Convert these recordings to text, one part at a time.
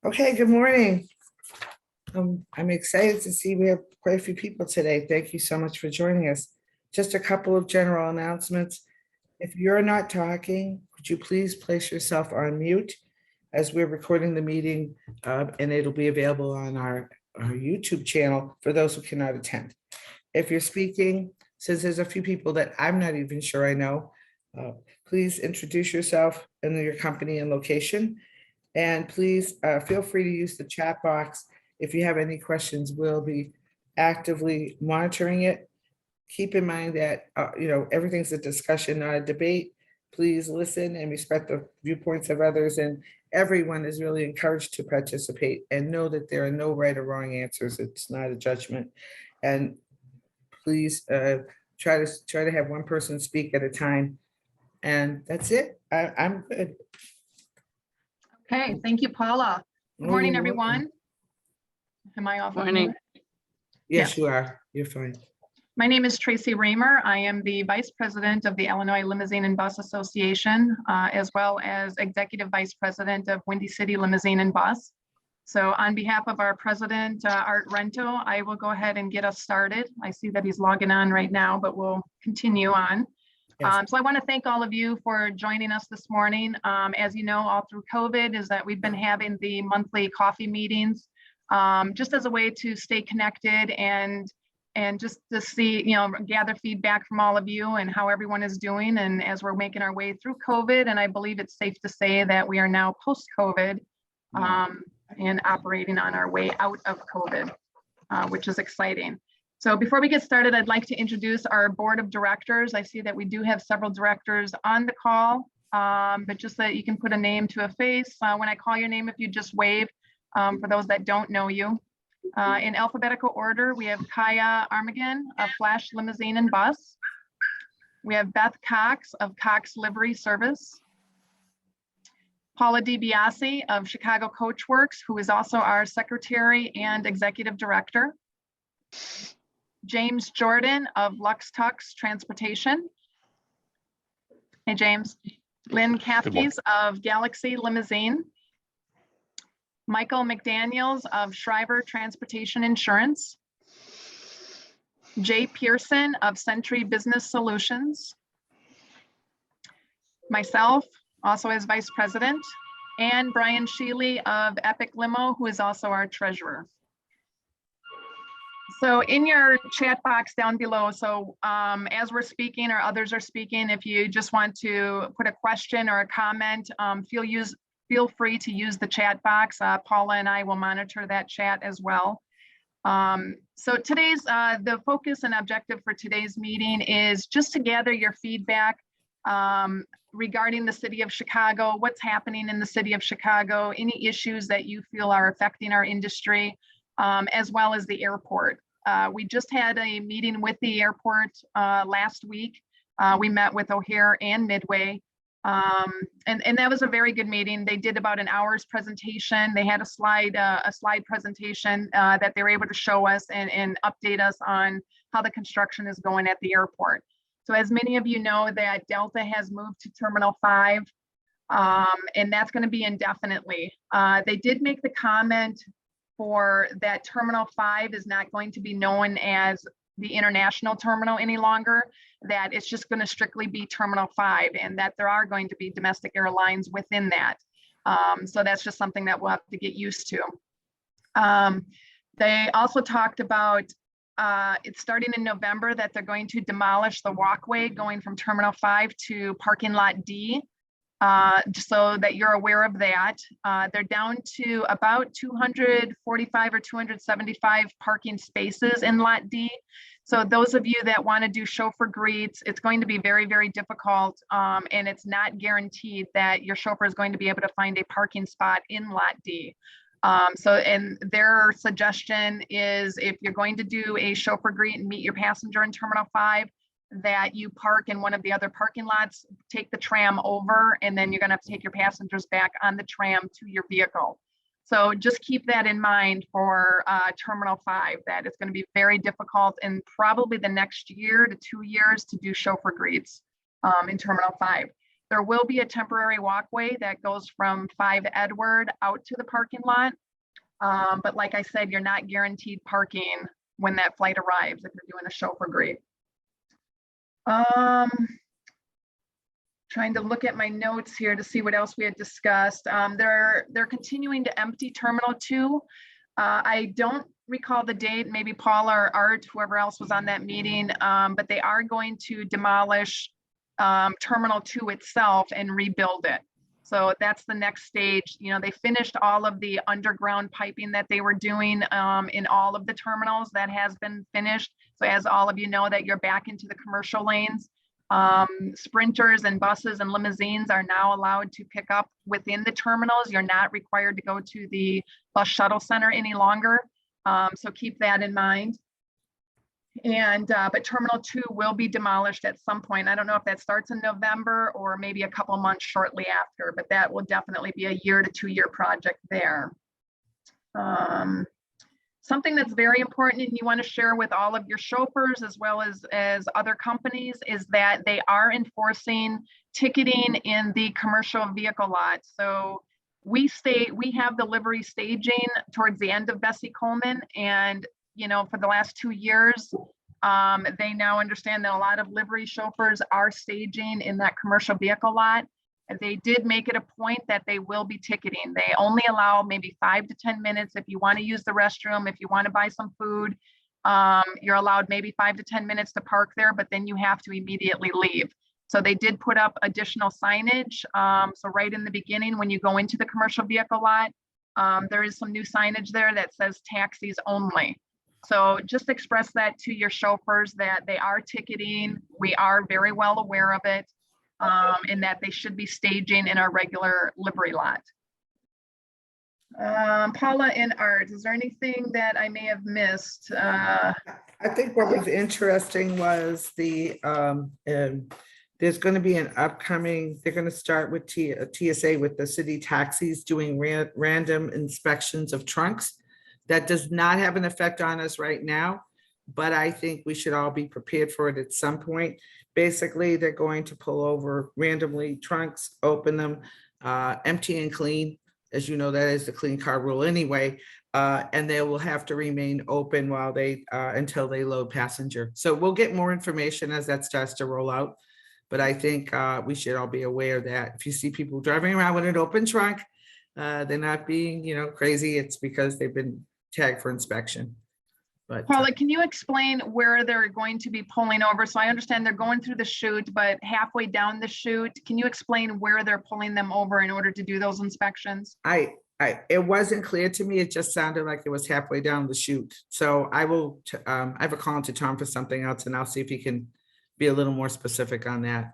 Okay, good morning. I'm excited to see we have quite a few people today. Thank you so much for joining us. Just a couple of general announcements. If you're not talking, could you please place yourself on mute as we're recording the meeting, and it'll be available on our YouTube channel for those who cannot attend. If you're speaking, since there's a few people that I'm not even sure I know, please introduce yourself and your company and location. And please feel free to use the chat box. If you have any questions, we'll be actively monitoring it. Keep in mind that, everything's a discussion, not a debate. Please listen and respect the viewpoints of others, and everyone is really encouraged to participate and know that there are no right or wrong answers. It's not a judgment. And please try to have one person speak at a time. And that's it. I'm good. Okay, thank you, Paula. Good morning, everyone. Am I off? Morning. Yes, you are. You're fine. My name is Tracy Raymer. I am the Vice President of the Illinois Limousine and Bus Association, as well as Executive Vice President of Windy City Limousine and Bus. So on behalf of our President, Art Rento, I will go ahead and get us started. I see that he's logging on right now, but we'll continue on. Yes. So I want to thank all of you for joining us this morning. As you know, all through COVID is that we've been having the monthly coffee meetings just as a way to stay connected and just to see, gather feedback from all of you and how everyone is doing. And as we're making our way through COVID, and I believe it's safe to say that we are now post-COVID and operating on our way out of COVID, which is exciting. So before we get started, I'd like to introduce our board of directors. I see that we do have several directors on the call, but just so that you can put a name to a face. When I call your name, if you just wave, for those that don't know you. In alphabetical order, we have Kaya Armagan of Flash Limousine and Bus. We have Beth Cox of Cox Livery Service. Paula DiBiase of Chicago Coachworks, who is also our secretary and executive director. James Jordan of Lux Tux Transportation. Hey, James. Lynn Kathkes of Galaxy Limousine. Michael McDaniels of Shriver Transportation Insurance. Jay Pearson of Century Business Solutions. Myself, also as vice president, and Brian Sheely of Epic Limo, who is also our treasurer. So in your chat box down below, so as we're speaking or others are speaking, if you just want to put a question or a comment, feel free to use the chat box. Paula and I will monitor that chat as well. So today's, the focus and objective for today's meeting is just to gather your feedback regarding the City of Chicago, what's happening in the City of Chicago, any issues that you feel are affecting our industry, as well as the airport. We just had a meeting with the airport last week. We met with O'Hare and Midway, and that was a very good meeting. They did about an hour's presentation. They had a slide presentation that they were able to show us and update us on how the construction is going at the airport. So as many of you know, that Delta has moved to Terminal 5, and that's going to be indefinitely. They did make the comment for that Terminal 5 is not going to be known as the international terminal any longer, that it's just going to strictly be Terminal 5, and that there are going to be domestic airlines within that. So that's just something that we'll have to get used to. They also talked about it's starting in November that they're going to demolish the walkway going from Terminal 5 to Parking Lot D. Just so that you're aware of that. They're down to about 245 or 275 parking spaces in Lot D. So those of you that want to do chauffeur greets, it's going to be very, very difficult, and it's not guaranteed that your chauffeur is going to be able to find a parking spot in Lot D. And their suggestion is if you're going to do a chauffeur greet and meet your passenger in Terminal 5, that you park in one of the other parking lots, take the tram over, and then you're going to have to take your passengers back on the tram to your vehicle. So just keep that in mind for Terminal 5, that it's going to be very difficult in probably the next year to 2 years to do chauffeur greets in Terminal 5. There will be a temporary walkway that goes from 5 Edward out to the parking lot. But like I said, you're not guaranteed parking when that flight arrives if you're doing a chauffeur grade. Trying to look at my notes here to see what else we had discussed. They're continuing to empty Terminal 2. I don't recall the date, maybe Paula or Art, whoever else was on that meeting, but they are going to demolish Terminal 2 itself and rebuild it. So that's the next stage. You know, they finished all of the underground piping that they were doing in all of the terminals. That has been finished. So as all of you know, that you're back into the commercial lanes. Sprinters and buses and limousines are now allowed to pick up within the terminals. You're not required to go to the bus shuttle center any longer. So keep that in mind. And but Terminal 2 will be demolished at some point. I don't know if that starts in November or maybe a couple months shortly after, but that will definitely be a 1 to 2 year project there. Something that's very important and you want to share with all of your chauffeurs as well as other companies is that they are enforcing ticketing in the commercial vehicle lot. So we have the livery staging towards the end of Bessie Coleman, and you know, for the last 2 years, they now understand that a lot of livery chauffeurs are staging in that commercial vehicle lot. They did make it a point that they will be ticketing. They only allow maybe 5 to 10 minutes if you want to use the restroom, if you want to buy some food. You're allowed maybe 5 to 10 minutes to park there, but then you have to immediately leave. So they did put up additional signage. So right in the beginning, when you go into the commercial vehicle lot, there is some new signage there that says taxis only. So just express that to your chauffeurs that they are ticketing. We are very well aware of it, and that they should be staging in our regular livery lot. Paula and Art, is there anything that I may have missed? I think what was interesting was the there's going to be an upcoming, they're going to start with TSA with the city taxis doing random inspections of trunks. That does not have an effect on us right now, but I think we should all be prepared for it at some point. Basically, they're going to pull over randomly trunks, open them, empty and clean. As you know, that is the clean car rule anyway, and they will have to remain open while they until they load passenger. So we'll get more information as that starts to roll out. But I think we should all be aware that if you see people driving around with an open trunk, they're not being, you know, crazy. It's because they've been tagged for inspection. But Paula, can you explain where they're going to be pulling over? So I understand they're going through the chute, but halfway down the chute, can you explain where they're pulling them over in order to do those inspections? It wasn't clear to me. It just sounded like it was halfway down the chute. So I will, I have a call to Tom for something else, and I'll see if he can be a little more specific on that.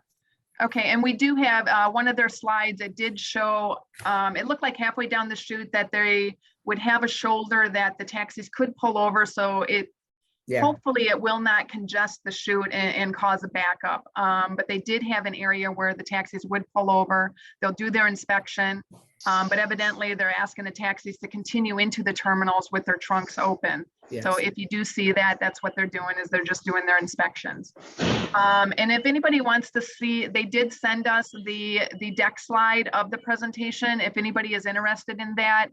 Okay, and we do have one of their slides. It did show, it looked like halfway down the chute that they would have a shoulder that the taxis could pull over. So it, hopefully it will not congest the chute and cause a backup. But they did have an area where the taxis would pull over. They'll do their inspection. But evidently they're asking the taxis to continue into the terminals with their trunks open. Yes. So if you do see that, that's what they're doing, is they're just doing their inspections. And if anybody wants to see, they did send us the deck slide of the presentation. If anybody is interested in that,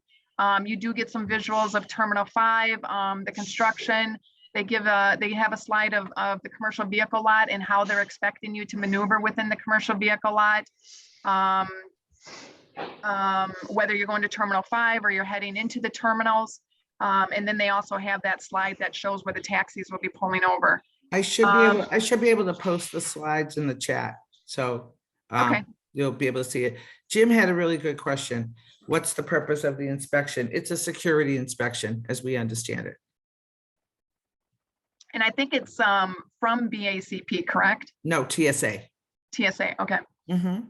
you do get some visuals of Terminal 5, the construction. They have a slide of the commercial vehicle lot and how they're expecting you to maneuver within the commercial vehicle lot. Whether you're going to Terminal 5 or you're heading into the terminals. And then they also have that slide that shows where the taxis will be pulling over. I should be able to post the slides in the chat. So okay. You'll be able to see it. Jim had a really good question. What's the purpose of the inspection? It's a security inspection, as we understand it. And I think it's from BACP, correct? No, TSA. TSA, okay. Mm-hmm.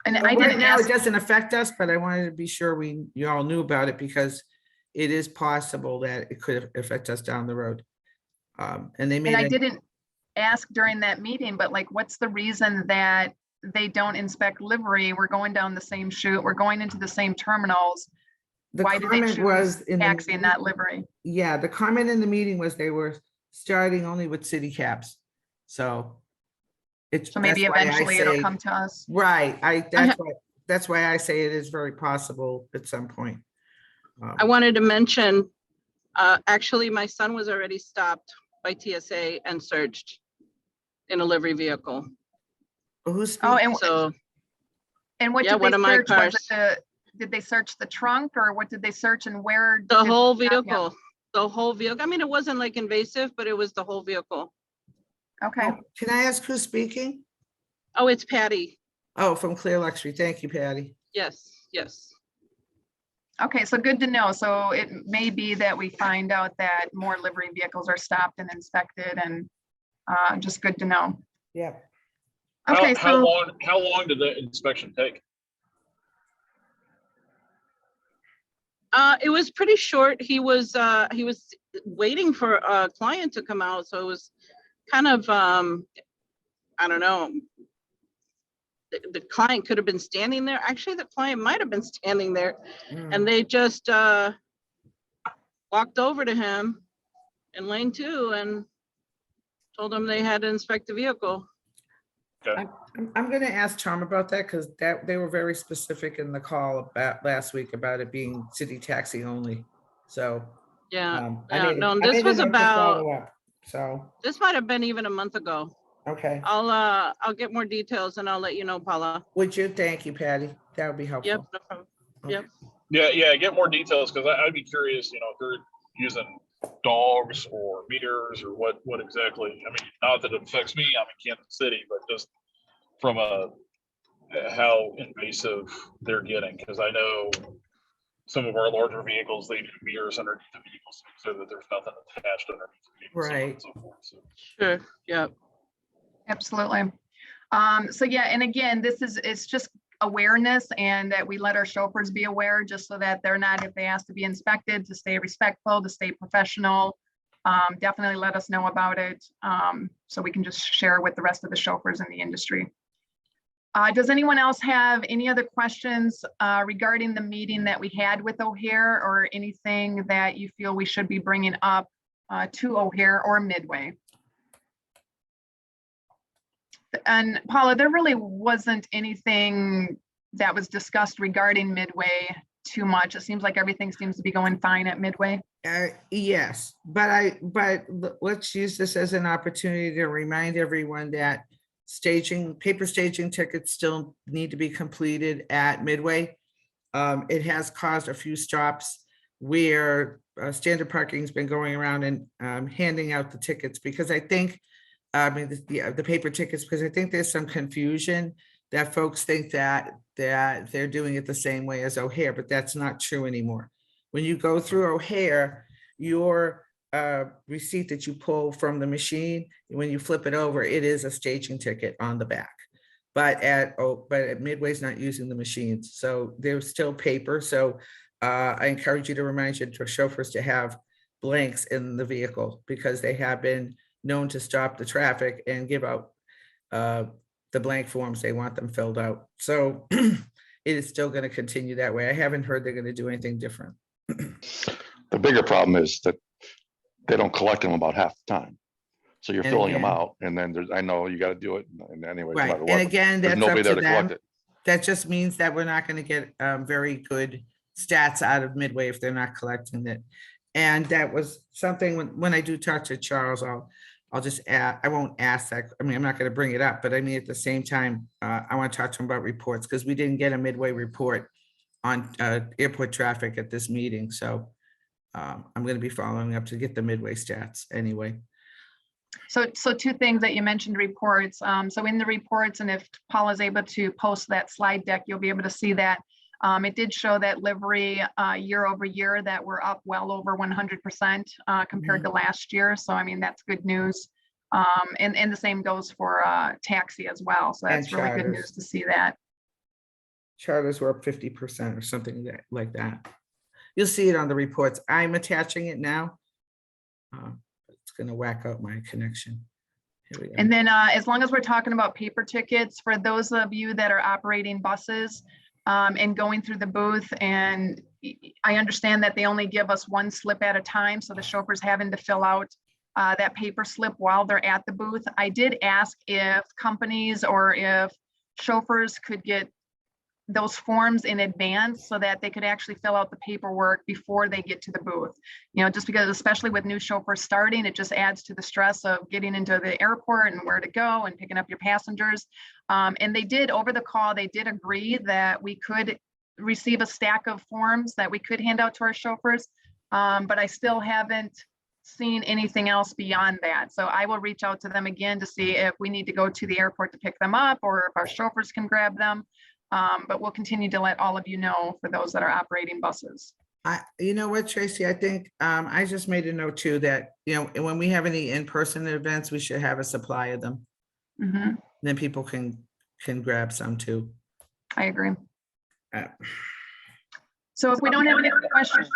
And well, I didn't now ask, it doesn't affect us, but I wanted to be sure you all knew about it, because it is possible that it could affect us down the road. And they made. And I didn't ask during that meeting, but like, what's the reason that they don't inspect livery? We're going down the same chute. We're going into the same terminals. Why did they choose taxi and not livery? Yeah, the comment in the meeting was they were starting only with city cabs. So It's, So maybe that's why I eventually it'll say, come to us. right, that's why I say it is very possible at some point. I wanted to mention, actually, my son was already stopped by TSA and searched in a livery vehicle. Who's Oh, speaking? and what Yeah, did one they of my search? Was it cars. did they search the trunk, or what did they search, and where? The did whole they stop him? vehicle, the whole vehicle. I mean, it wasn't like invasive, but it was the whole vehicle. Okay. Oh, can I ask who's speaking? Oh, it's Patty. Oh, from Clear Luxury. Thank you, Patty. Yes, yes. Okay, so good to know. So it may be that we find out that more livery vehicles are stopped and inspected, and just good to know. Yeah. Okay, How so long did the inspection take? It was pretty short. He was waiting for a client to come out, so it was kind of I don't know. The client could have been standing there. Actually, the client might have been standing there, and they just walked over to him in lane 2 and told him they had to inspect the vehicle. Okay. I'm going to ask Tom about that because they were very specific in the call about last week about it being city taxi only. So Yeah, I yeah. made No, I this made a was note to about. follow up. So This might have been even a month ago. okay, I'll get more details and I'll let you know, Paula. would you? Thank you, Patty. That would be helpful. Yep, no problem. Yep. Yeah, get more details because I'd be curious, if they're using dogs or meters or what exactly. I mean, not that it affects me, I'm in Kansas City, but just from how invasive they're getting, because I know some of our larger vehicles, they do mirrors underneath the vehicles so that there's nothing attached underneath the vehicle. Right. So forth. So. Sure. Yep. absolutely. So yeah, and again, it's just awareness, and that we let our chauffeurs be aware, just so that they're not, if they ask to be inspected, to stay respectful, to stay professional. Definitely let us know about it, so we can just share with the rest of the chauffeurs in the industry. Does anyone else have any other questions regarding the meeting that we had with O'Hare, or anything that you feel we should be bringing up to O'Hare or Midway? And Paula, there really wasn't anything that was discussed regarding Midway too much. It seems like everything seems to be going fine at Midway. Yes, but let's use this as an opportunity to remind everyone that paper staging tickets still need to be completed at Midway. It has caused a few stops where standard parking has been going around and handing out the tickets, because I think, the paper tickets, because I think there's some confusion that folks think that they're doing it the same way as O'Hare, but that's not true anymore. When you go through O'Hare, your receipt that you pull from the machine, when you flip it over, it is a staging ticket on the back. But at Midway's not using the machines, so there's still paper. So I encourage you to remind your chauffeurs to have blanks in the vehicle, because they have been known to stop the traffic and give out the blank forms. They want them filled out. So it is still going to continue that way. I haven't heard they're going to do anything different. The bigger problem is that they don't collect them about half the time. So you're And filling them again- out, and then I know you got to do it. And anyway, no Right, matter and what, again, there's that's up nobody there to to collect them. it. That just means that we're not going to get very good stats out of Midway if they're not collecting it. And that was something when I do talk to Charles, I'll just add, I won't ask that. I mean, I'm not going to bring it up, but I mean, at the same time, I want to talk to him about reports, because we didn't get a Midway report on airport traffic at this meeting. So I'm going to be following up to get the Midway stats anyway. So two things that you mentioned, reports. So in the reports, and if Paul is able to post that slide deck, you'll be able to see that. It did show that livery year over year that we're up well over 100% compared to last year. So I mean, that's good news. And the same goes for taxi as well. So that's really good news to see that. Charters were up 50% or something like that. You'll see it on the reports. I'm attaching it now. It's going to whack out my connection. Here we go. And then as long as we're talking about paper tickets, for those of you that are operating buses and going through the booth, and I understand that they only give us one slip at a time, so the chauffeur's having to fill out that paper slip while they're at the booth. I did ask if companies or if chauffeurs could get those forms in advance so that they could actually fill out the paperwork before they get to the booth. You know, just because especially with new chauffeurs starting, it just adds to the stress of getting into the airport and where to go and picking up your passengers. And they did, over the call, they did agree that we could receive a stack of forms that we could hand out to our chauffeurs. But I still haven't seen anything else beyond that. So I will reach out to them again to see if we need to go to the airport to pick them up or if our chauffeurs can grab them. But we'll continue to let all of you know for those that are operating buses. You know what, Tracy, I think I just made a note too that, you know, when we have any in-person events, we should have a supply of them. Mhm, Then people can grab some too. I agree. Uh, So if we don't have any other questions.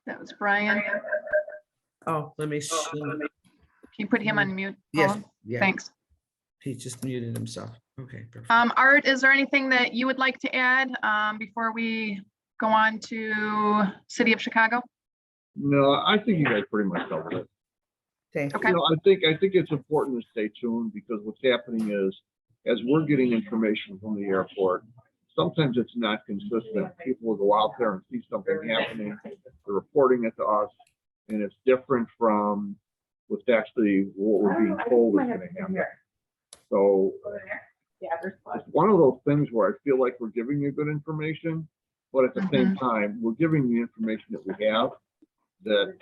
That was Brian. Can Oh, let me, you put him on mute? yes, Paula? yeah, Thanks. he just muted himself. Okay, perfect. Art, is there anything that you would like to add before we go on to City of Chicago? No, I think you guys pretty much covered it. Thank you. Okay. You know, I think it's important to stay tuned because what's happening is, as we're getting information from the airport, sometimes it's not consistent. People will go out there and see something happening, they're reporting it to us, and it's different from what's actually what we're being told is gonna happen. So it's one of those things where I feel like we're giving you good information, but at the same time, we're giving you information that we have that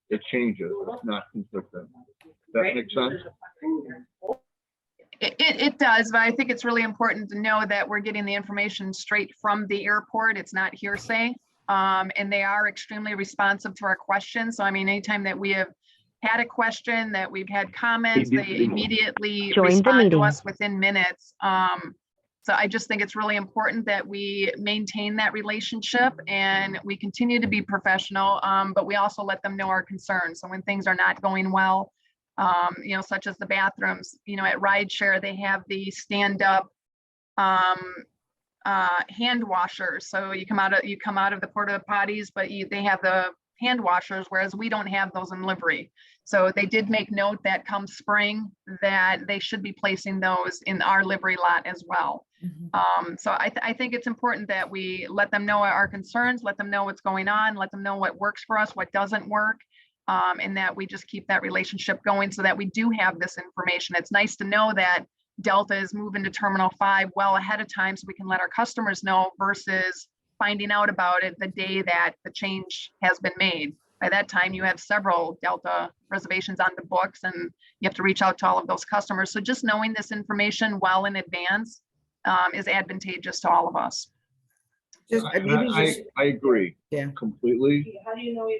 it changes, it's not consistent. Does that make sense? It does, but I think it's really important to know that we're getting the information straight from the airport. It's not hearsay. And they are extremely responsive to our questions. So I mean, anytime that we have had a question, that we've had comments, they immediately respond to us within minutes. So I just think it's really important that we maintain that relationship and we continue to be professional, but we also let them know our concerns. So when things are not going well, you know, such as the bathrooms, you know, at rideshare, they have the stand-up hand washers. So you come out of the porta potties, but they have the hand washers, whereas we don't have those in livery. So they did make note that come spring that they should be placing those in our livery lot as well. So I think it's important that we let them know our concerns, let them know what's going on, let them know what works for us, what doesn't work, and that we just keep that relationship going so that we do have this information. It's nice to know that Delta is moving to Terminal 5 well ahead of time so we can let our customers know versus finding out about it the day that the change has been made. By that time, you have several Delta reservations on the books and you have to reach out to all of those customers. So just knowing this information well in advance is advantageous to all of us. I agree. Yeah. Completely.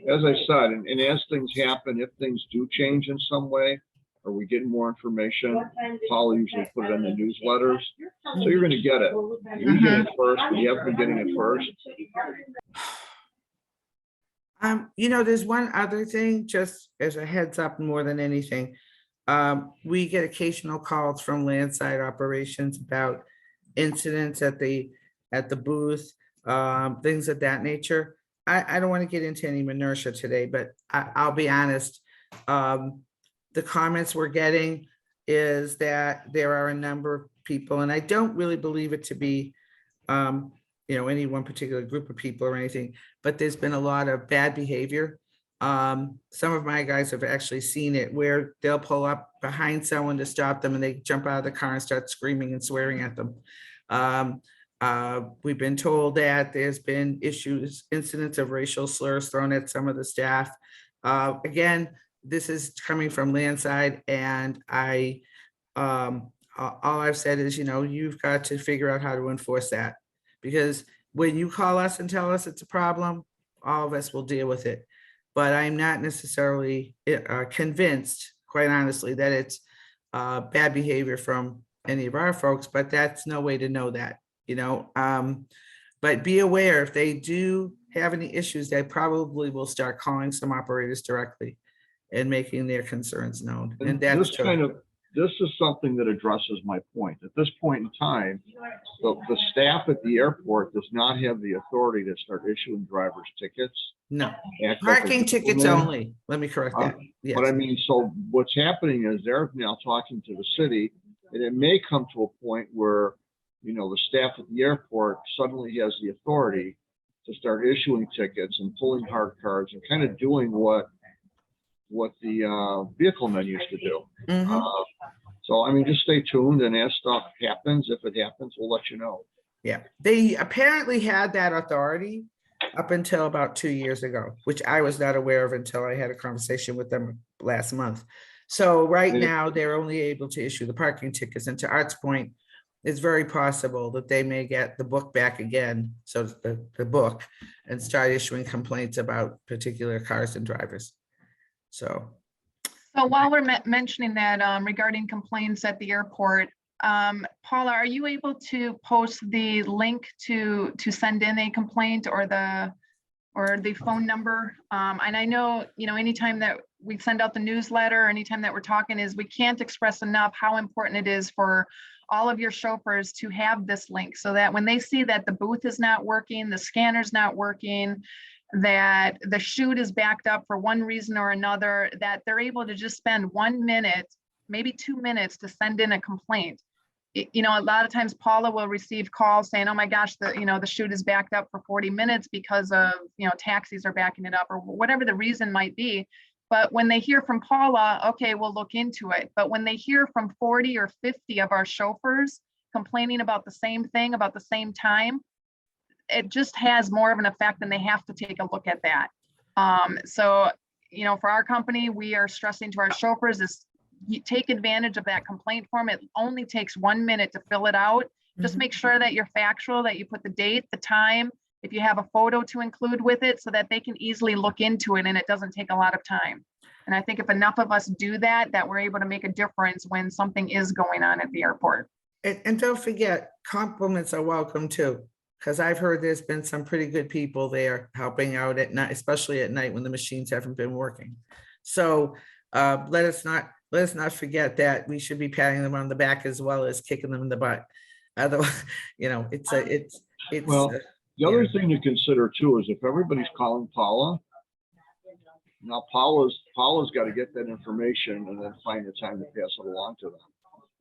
As I said, and as things happen, if things do change in some way, or we get more information, Paula usually put it in the newsletters. So you're gonna get it. You get it first, you have been getting it first. You know, there's one other thing, just as a heads up more than anything. We get occasional calls from landside operations about incidents at the booth, things of that nature. I don't want to get into any minutia today, but I'll be honest. The comments we're getting is that there are a number of people, and I don't really believe it to be, you know, any one particular group of people or anything, but there's been a lot of bad behavior. Some of my guys have actually seen it where they'll pull up behind someone to stop them and they jump out of the car and start screaming and swearing at them. We've been told that there's been incidents of racial slurs thrown at some of the staff. Again, this is coming from landside, and all I've said is, you know, you've got to figure out how to enforce that, because when you call us and tell us it's a problem, all of us will deal with it. But I'm not necessarily convinced, quite honestly, that it's bad behavior from any of our folks, but that's no way to know that, you know. But be aware, if they do have any issues, they probably will start calling some operators directly and making their concerns known. And that's This kind this is something that addresses my point. At this point in time, the staff at the airport does not have the authority to start issuing drivers tickets. No, act like a parking tickets gentleman. only. Let me correct that. Yes. But I mean, so what's happening is they're now talking to the city, and it may come to a point where, you know, the staff at the airport suddenly has the authority to start issuing tickets and pulling hard cards and kind of doing what the vehicle men used to do. Mhm. So, I mean, just stay tuned, and as stuff happens, if it happens, we'll let you know. Yeah, they apparently had that authority up until about 2 years ago, which I was not aware of until I had a conversation with them last month. So right Yeah. now, they're only able to issue the parking tickets. And to Art's point, it's very possible that they may get the book back again, so the book, and start issuing complaints about particular cars and drivers. So, So while we're mentioning that regarding complaints at the airport, Paula, are you able to post the link to send in a complaint or the phone number? And I know, you know, anytime that we send out the newsletter, anytime that we're talking, is we can't express enough how important it is for all of your chauffeurs to have this link, so that when they see that the booth is not working, the scanner's not working, that the chute is backed up for one reason or another, that they're able to just spend 1 minute, maybe 2 minutes to send in a complaint. You know, a lot of times Paula will receive calls saying, oh my gosh, the chute is backed up for 40 minutes because of, you know, taxis are backing it up, or whatever the reason might be. But when they hear from Paula, okay, we'll look into it. But when they hear from 40 or 50 of our chauffeurs complaining about the same thing, about the same time, it just has more of an effect, and they have to take a look at that. So, you know, for our company, we are stressing to our chauffeurs is you take advantage of that complaint form. It only takes 1 minute to fill it out. Just Mhm. make sure that you're factual, that you put the date, the time, if you have a photo to include with it, so that they can easily look into it and it doesn't take a lot of time. And I think if enough of us do that, that we're able to make a difference when something is going on at the airport. And don't forget, compliments are welcome too, because I've heard there's been some pretty good people there helping out at night, especially at night when the machines haven't been working. So let us not forget that we should be patting them on the back as well as kicking them in the butt. Otherwise, you know, it's Well, the other yeah. thing to consider too is if everybody's calling Paula, now Paula's got to get that information and then find the time to pass it along to them.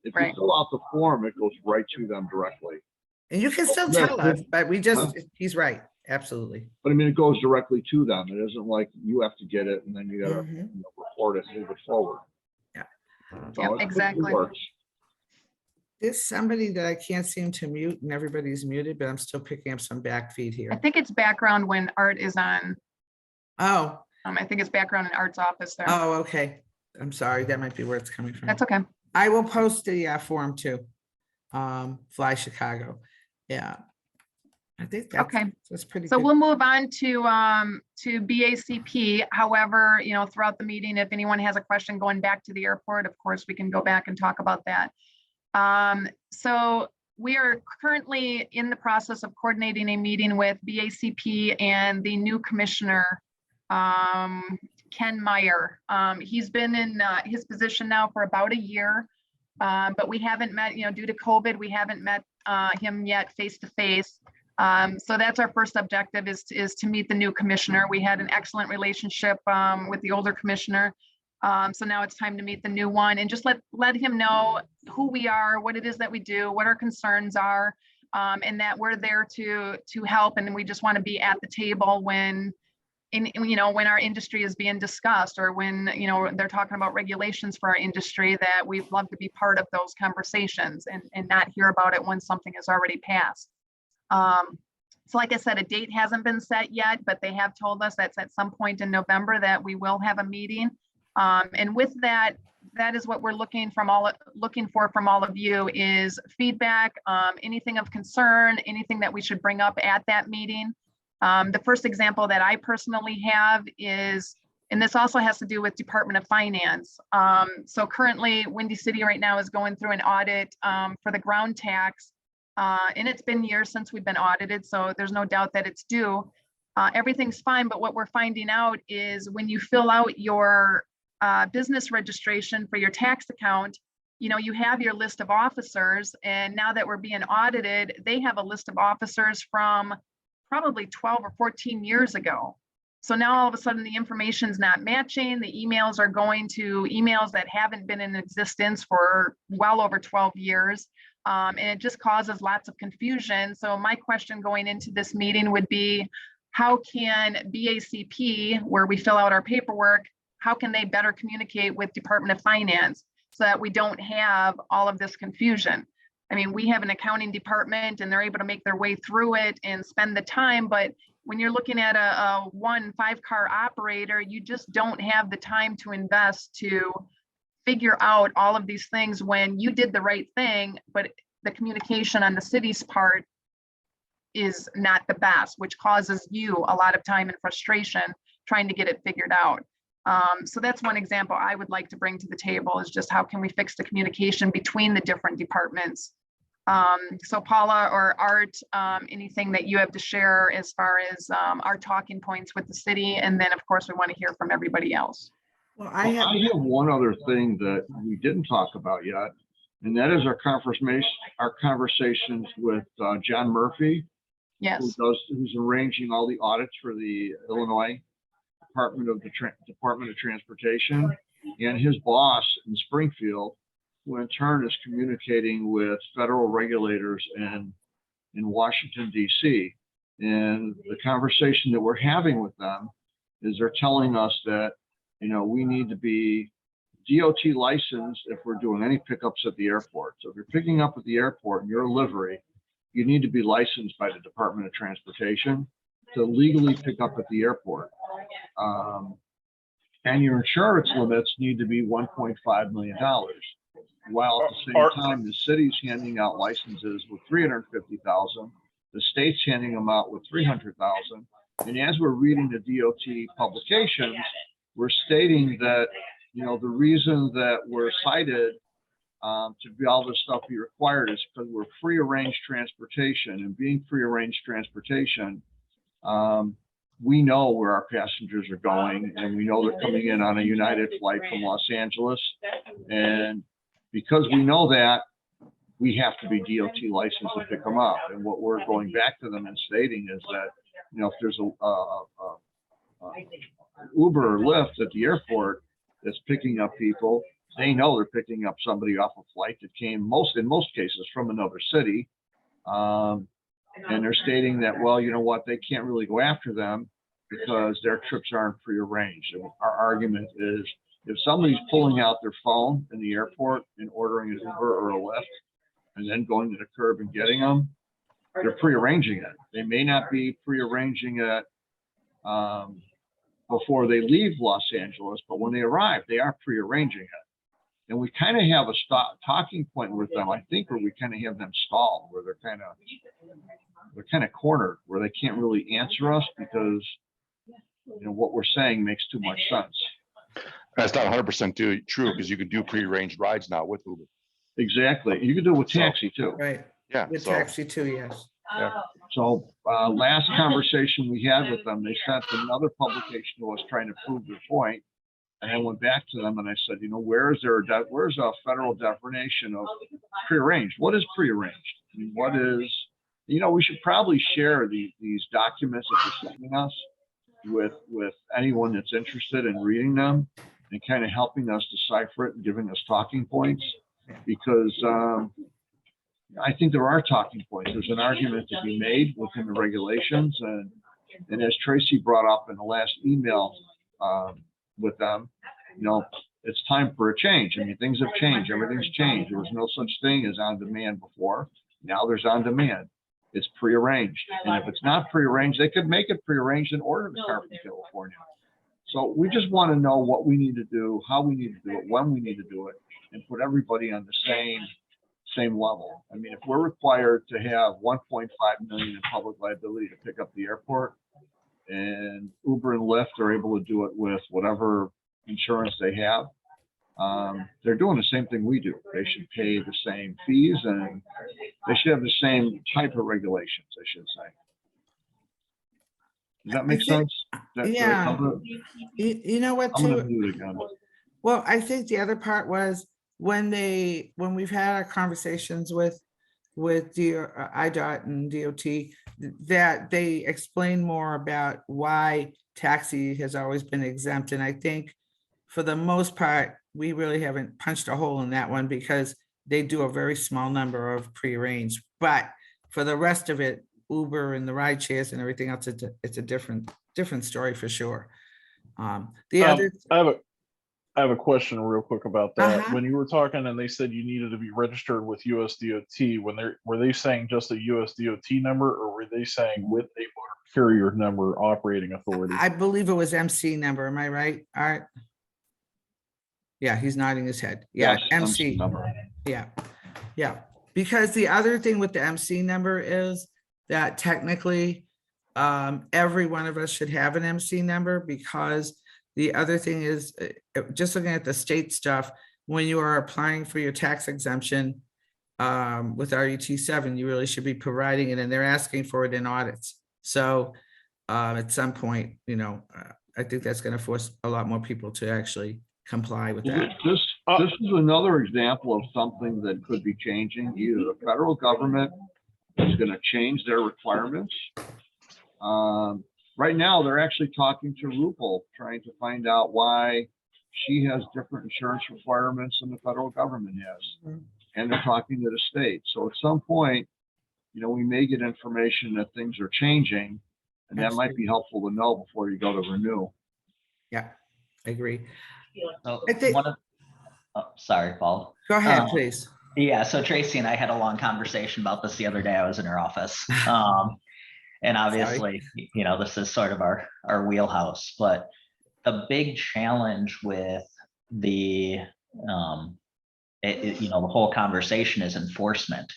If you Right. fill out the form, it goes right to them directly. And you can still Yeah, tell us, but we just, Huh? he's right, absolutely. But I mean, it goes directly to them. It isn't like you have to get it and then you gotta Mhm. report it and move it forward. Yeah. So Yep, it exactly. works. There's somebody that I can't seem to mute and everybody's muted, but I'm still picking up some back feed I here. think it's background when Art is on. Oh, I think it's background in Art's office there. oh, okay. I'm sorry, that might be where it's coming from. That's okay. I will post the form too. Fly Chicago. Yeah. I think Okay. that's pretty So good. we'll move on to BACP. However, you know, throughout the meeting, if anyone has a question going back to the airport, of course, we can go back and talk about that. So we are currently in the process of coordinating a meeting with BACP and the new commissioner, Ken Meyer. He's been in his position now for about a year, but we haven't met, you know, due to COVID, we haven't met him yet face to face. So that's our first objective is to meet the new commissioner. We had an excellent relationship with the older commissioner. So now it's time to meet the new one and just let him know who we are, what it is that we do, what our concerns are, and that we're there to help. And we just want to be at the table when when our industry is being discussed, or when, you know, they're talking about regulations for our industry, that we'd love to be part of those conversations and not hear about it when something is already passed. So like I said, a date hasn't been set yet, but they have told us that's at some point in November that we will have a meeting. And with that, that is what we're looking for from all of you is feedback, anything of concern, anything that we should bring up at that meeting. The first example that I personally have is, and this also has to do with Department of Finance. So currently Windy City right now is going through an audit for the ground tax. And it's been years since we've been audited, so there's no doubt that it's due. Everything's fine, but what we're finding out is when you fill out your business registration for your tax account, you know, you have your list of officers, and now that we're being audited, they have a list of officers from probably 12 or 14 years ago. So now all of a sudden the information's not matching. The emails are going to emails that haven't been in existence for well over 12 years. And it just causes lots of confusion. So my question going into this meeting would be, how can BACP, where we fill out our paperwork, how can they better communicate with Department of Finance so that we don't have all of this confusion? I mean, we have an accounting department and they're able to make their way through it and spend the time, but when you're looking at a 5-car operator, you just don't have the time to invest to figure out all of these things when you did the right thing, but the communication on the city's part is not the best, which causes you a lot of time and frustration trying to get it figured out. So that's one example I would like to bring to the table, is just how can we fix the communication between the different departments. So Paula or Art, anything that you have to share as far as our talking points with the city, and then of course we want to hear from everybody else. Well, I have one other thing that we didn't talk about yet, and that is our conversations with John Murphy, Yes. who's arranging all the audits for the Illinois Department of Transportation, and his boss in Springfield, who in turn is communicating with federal regulators in Washington, DC. And the conversation that we're having with them is they're telling us that, you know, we need to be DOT licensed if we're doing any pickups at the airport. So if you're picking up at the airport and you're a livery, you need to be licensed by the Department of Transportation to legally pick up at the airport. And your insurance limits need to be $1.5 million. While at the same time, the city's handing out licenses with $350,000, the state's handing them out with $300,000. And as we're reading the DOT publications, we're stating that, you know, the reason that we're cited to be all this stuff be required is because we're free of range transportation, and being free of range transportation, we know where our passengers are going, and we know they're coming in on a United flight from Los Angeles. And because we know that, we have to be DOT licensed to pick them up. And what we're going back to them and stating is that, you know, if there's a Uber or Lyft at the airport that's picking up people, they know they're picking up somebody off a flight that came in most cases from another city. And they're stating that, well, you know what, they can't really go after them because their trips aren't prearranged. And our argument is, if somebody's pulling out their phone in the airport and ordering an Uber or a Lyft and then going to the curb and getting them, they're prearranging it. They may not be prearranging it before they leave Los Angeles, but when they arrive, they are prearranging it. And we kind of have a talking point with them, I think, where we kind of have them stalled, where they're kind of cornered, where they can't really answer us because, you know, what we're saying makes too much sense. That's not 100% true, because you can do prearranged rides now with Uber. Exactly. You can do it with taxi too. right. Yeah. With So taxi too, yes. So last conversation we had with them, they sent another publication to us trying to prove their point. And I went back to them and I said, you know, where's a federal definition of prearranged? What is prearranged? I mean, what is, you know, we should probably share these documents that they're sending us with anyone that's interested in reading them and kind of helping us decipher it and giving us talking points, because I think there are talking points. There's an argument to be made within the regulations, and as Tracy brought up in the last email with them, you know, it's time for a change. I mean, things have changed. Everything's changed. There was no such thing as on demand before. Now there's on demand. It's prearranged. And if it's not prearranged, they could make it prearranged and order the car from California. So we just want to know what we need to do, how we need to do it, when we need to do it, and put everybody on the same level. I mean, if we're required to have 1.5 million in public liability to pick up the airport, and Uber and Lyft are able to do it with whatever insurance they have, they're doing the same thing we do. They should pay the same fees, and they should have the same type of regulations, I should say. Does that make sense? Yeah. You know what, I'm gonna too? mute again. Well, I think the other part was, when we've had our conversations with IDOT and DOT, that they explain more about why taxi has always been exempt. And I think for the most part, we really haven't punched a hole in that one because they do a very small number of prearranged. But for the rest of it, Uber and the ride shares and everything else, it's a different story for sure. The other, I have a question real quick about that. Uh-huh. When you were talking and they said you needed to be registered with USDOT, were they saying just a USDOT number, or were they saying with a motor carrier number operating authority? I believe it was MC number. Am I right? All right. Yeah, he's nodding his head. Yeah, Yes, MC. number. Yeah, yeah. Because the other thing with the MC number is that technically every one of us should have an MC number, because the other thing is just looking at the state stuff, when you are applying for your tax exemption with RUT7, you really should be providing it, and they're asking for it in audits. So at some point, I think that's going to force a lot more people to actually comply with that. This is another example of something that could be changing. Either the federal government is going to change their requirements. Right now, they're actually talking to RUPL, trying to find out why she has different insurance requirements than the federal government has. And they're talking to the state. So at some point, we may get information that things are changing, and that might be helpful to know before you go to renew. Yeah, I agree. So I think- sorry, Paul. Go ahead, please. Yeah, so Tracy and I had a long conversation about this the other day. I was in her office. And obviously, this is sort of our wheelhouse, but the big challenge with the whole conversation is enforcement,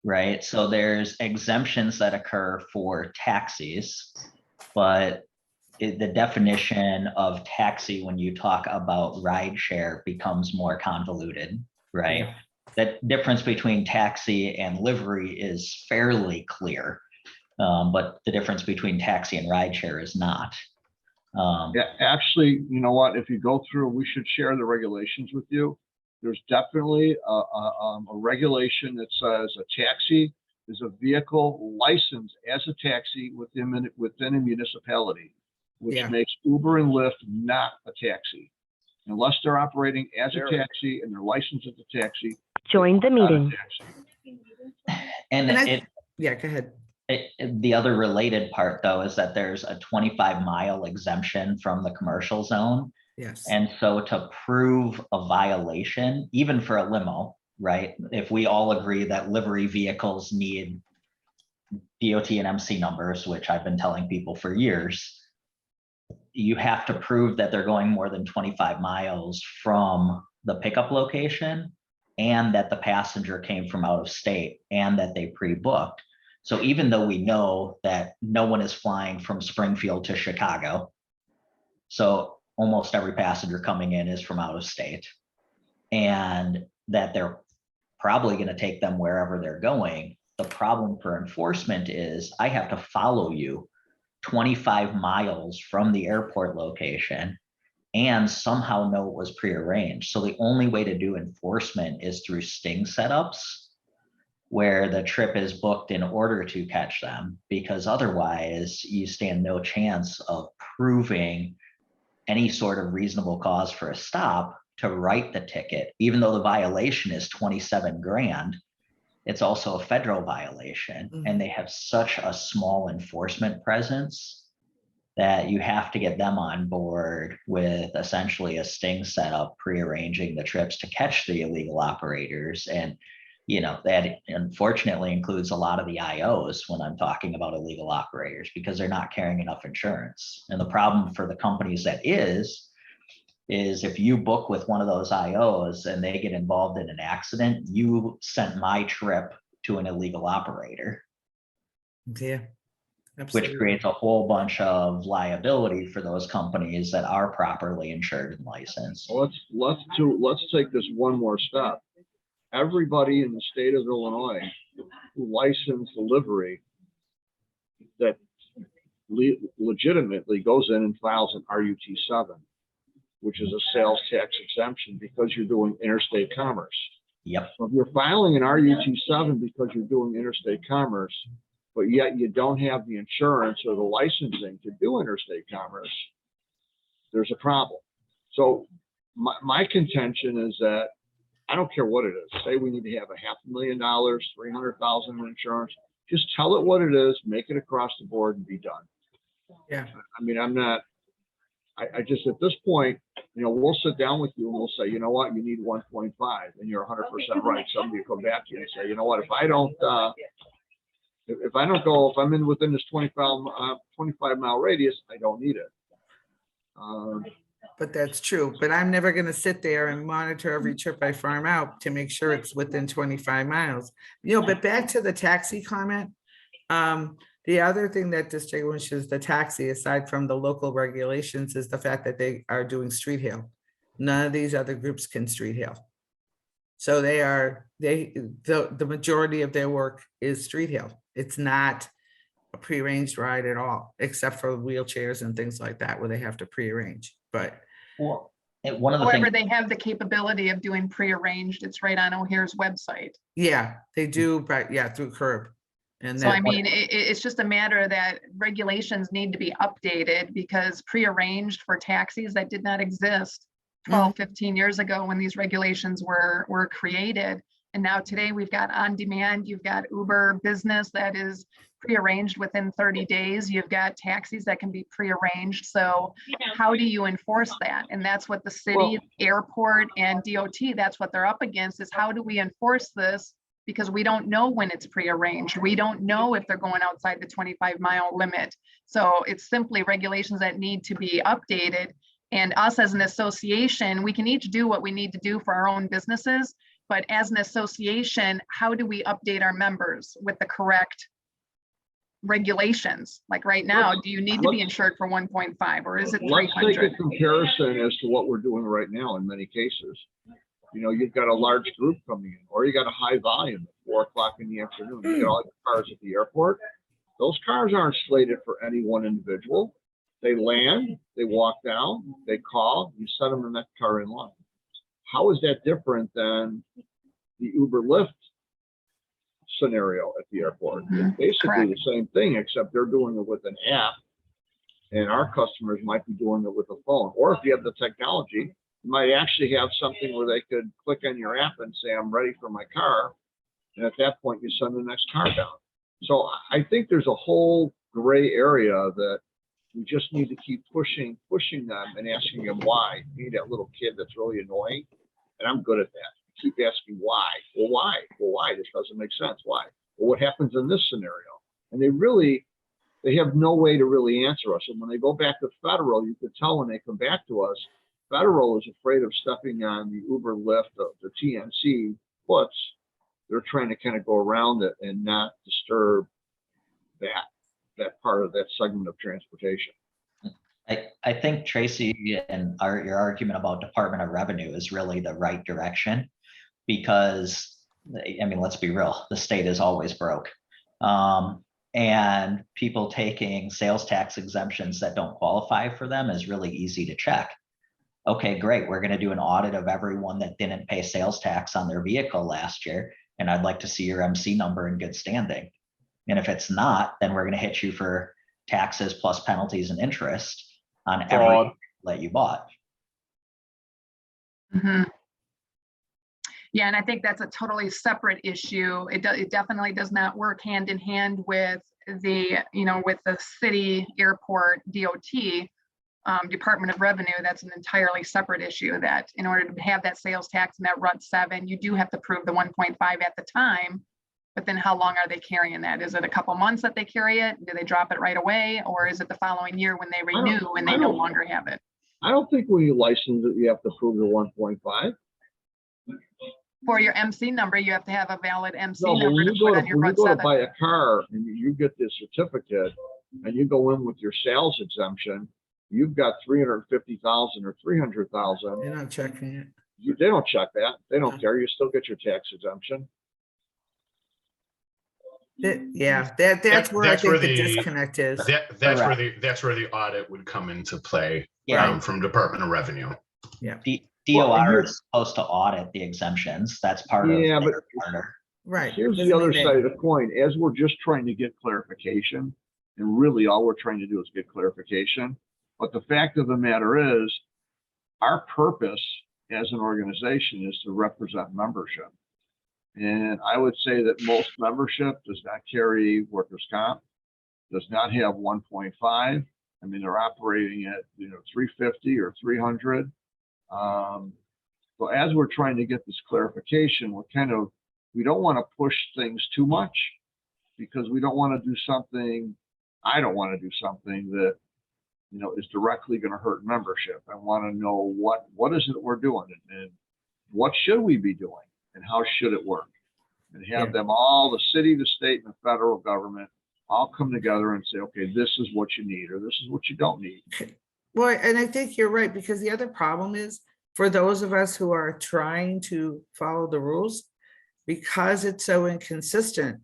right? So there's exemptions that occur for taxis, but the definition of taxi when you talk about ride share becomes more convoluted, right? Yeah. The difference between taxi and livery is fairly clear, but the difference between taxi and ride share is not. Yeah, actually, you know what? If you go through, we should share the regulations with you. There's definitely a regulation that says a taxi is a vehicle licensed as a taxi within a municipality, which Yeah. makes Uber and Lyft not a taxi. Unless they're operating as a taxi and they're licensed as a taxi. Join the not a meeting. taxi. And Yeah, go ahead. the other related part, though, is that there's a 25-mile exemption from the commercial zone. Yes. And so to prove a violation, even for a limo, right? If we all agree that livery vehicles need DOT and MC numbers, which I've been telling people for years, you have to prove that they're going more than 25 miles from the pickup location, and that the passenger came from out of state, and that they pre-booked. So even though we know that no one is flying from Springfield to Chicago, so almost every passenger coming in is from out of state, and that they're probably going to take them wherever they're going, the problem for enforcement is I have to follow you 25 miles from the airport location and somehow know it was prearranged. So the only way to do enforcement is through sting setups, where the trip is booked in order to catch them, because otherwise you stand no chance of proving any sort of reasonable cause for a stop to write the ticket. Even though the violation is 27 grand, it's also a federal violation. And they have such a small enforcement presence that you have to get them on board with essentially a sting setup, prearranging the trips to catch the illegal operators. And that unfortunately includes a lot of the IOs when I'm talking about illegal operators, because they're not carrying enough insurance. And the problem for the companies that is if you book with one of those IOs and they get involved in an accident, you sent my trip to an illegal operator. Yeah, absolutely. Which creates a whole bunch of liability for those companies that are properly insured and licensed. Let's take this one more step. Everybody in the state of Illinois who licensed the livery that legitimately goes in and files an RUT7. which is a sales tax exemption because you're doing interstate commerce. Yep. So if you're filing an RUT7 because you're doing interstate commerce, but yet you don't have the insurance or the licensing to do interstate commerce, there's a problem. So my contention is that I don't care what it is. Say we need to have $500,000, $300,000 in insurance. Just tell it what it is, make it across the board and be done. Yeah. I mean, I just, at this point, we'll sit down with you and we'll say, you know what, you need 1.5 and you're 100% right. Somebody will come back to you and say, you know what, if I'm in within this 25 mile radius, I don't need it. But that's true. But I'm never going to sit there and monitor every trip I farm out to make sure it's within 25 miles. But back to the taxi comment. The other thing that distinguishes the taxi, aside from the local regulations, is the fact that they are doing street hail. None of these other groups can street hail. So the majority of their work is street hail. It's not a prearranged ride at all, except for wheelchairs and things like that where they have to prearrange. But Well, one of the However, things, they have the capability of doing prearranged. It's right on O'Hare's website. yeah, they do, but yeah, through Curb. And So I then, mean, it's just a matter that regulations need to be updated because prearranged for taxis that did not exist 12, 15 years ago when these regulations were created. And now today we've got on demand, you've got Uber Business that is prearranged within 30 days. You've got taxis that can be prearranged. So how do you enforce that? And that's what the city, airport, and DOT, that's what they're up against, is how do we enforce this? Because we don't know when it's prearranged. We don't know if they're going outside the 25-mile limit. So it's simply regulations that need to be updated. And us as an association, we can each do what we need to do for our own businesses. But as an association, how do we update our members with the correct regulations? Like right now, do you need to be insured for 1.5 or is it Let's take 300? a comparison as to what we're doing right now in many cases. You've got a large group coming in, or you got a high volume at 4 o'clock in the afternoon. You got all the cars at the airport. Those cars aren't slated for any one individual. They land, they walk down, they call, you set them in that car in line. How is that different than the Uber Lyft scenario at the airport? It's basically Correct. the same thing, except they're doing it with an app, and our customers might be doing it with a phone. Or if you have the technology, you might actually have something where they could click on your app and say, I'm ready for my car. And at that point, you send the next car down. So I think there's a whole gray area that we just need to keep pushing them and asking them why. You need that little kid that's really annoying. And I'm good at that. Keep asking why. Well, why? Well, why? This doesn't make sense. Why? Well, what happens in this scenario? And they have no way to really answer us. And when they go back to federal, you could tell when they come back to us, federal is afraid of stepping on the Uber, Lyft, the TNC foots. They're trying to kind of go around it and not disturb that part of that segment of transportation. I think Tracy and your argument about Department of Revenue is really the right direction, because I mean, let's be real, the state is always broke. And people taking sales tax exemptions that don't qualify for them is really easy to check. Okay, great. We're going to do an audit of everyone that didn't pay sales tax on their vehicle last year. And I'd like to see your MC number in good standing. And if it's not, then we're going to hit you for taxes plus penalties and interest on every Fraud. that you bought. Mhm. Yeah, and I think that's a totally separate issue. It definitely does not work hand in hand with with the city, airport, DOT, Department of Revenue. That's an entirely separate issue, that in order to have that sales tax and that RUT7, you do have to prove the 1.5 at the time. But then how long are they carrying that? Is it a couple months that they carry it? Do they drop it right away? Or is it the following year when they renew and they no longer have it? I don't think when you license it, you have to prove the 1.5. For your MC number, you have to have a valid MC No, but number when to you put go on to, your when you go to RUT7. buy a car and you get this certificate and you go in with your sales exemption, you've got 350,000 or 300,000. they're not checking it. They don't check that. They don't care. You still get your tax exemption. Yeah, that's where I That's think where the the- disconnect is. That's where the audit would come into play Yeah. from Department of Revenue. Well, and DOR here's- is supposed to audit the exemptions. That's part of Yeah, but their charter. Right. here's the doesn't other mean side of that- the coin. As we're just trying to get clarification, and really all we're trying to do is get clarification. But the fact of the matter is, our purpose as an organization is to represent membership. And I would say that most membership does not carry workers' comp, does not have 1.5. I mean, they're operating at, 350 or 300. So as we're trying to get this clarification, we don't want to push things too much because we don't want to do something, I don't want to do something that, is directly going to hurt membership. I want to know what is it we're doing and what should we be doing and how should it work? And have them all, the city, the state, and the federal government all come together and say, okay, this is what you need, or this is what you don't need. Well, and I think you're right, because the other problem is for those of us who are trying to follow the rules, because it's so inconsistent,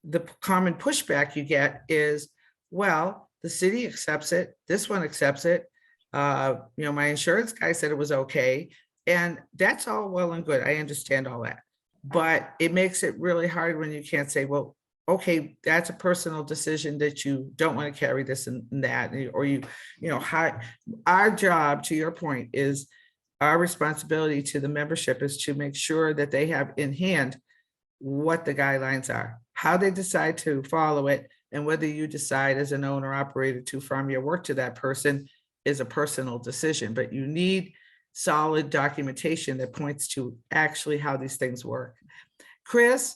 the common pushback you get is, well, the city accepts it, this one accepts it. My insurance guy said it was okay. And that's all well and good. I understand all that. But it makes it really hard when you can't say, well, okay, that's a personal decision that you don't want to carry this and that, or our job, to your point, is our responsibility to the membership is to make sure that they have in hand what the guidelines are, how they decide to follow it, and whether you decide as an owner operator to farm your work to that person is a personal decision. But you need solid documentation that points to actually how these things work. Chris,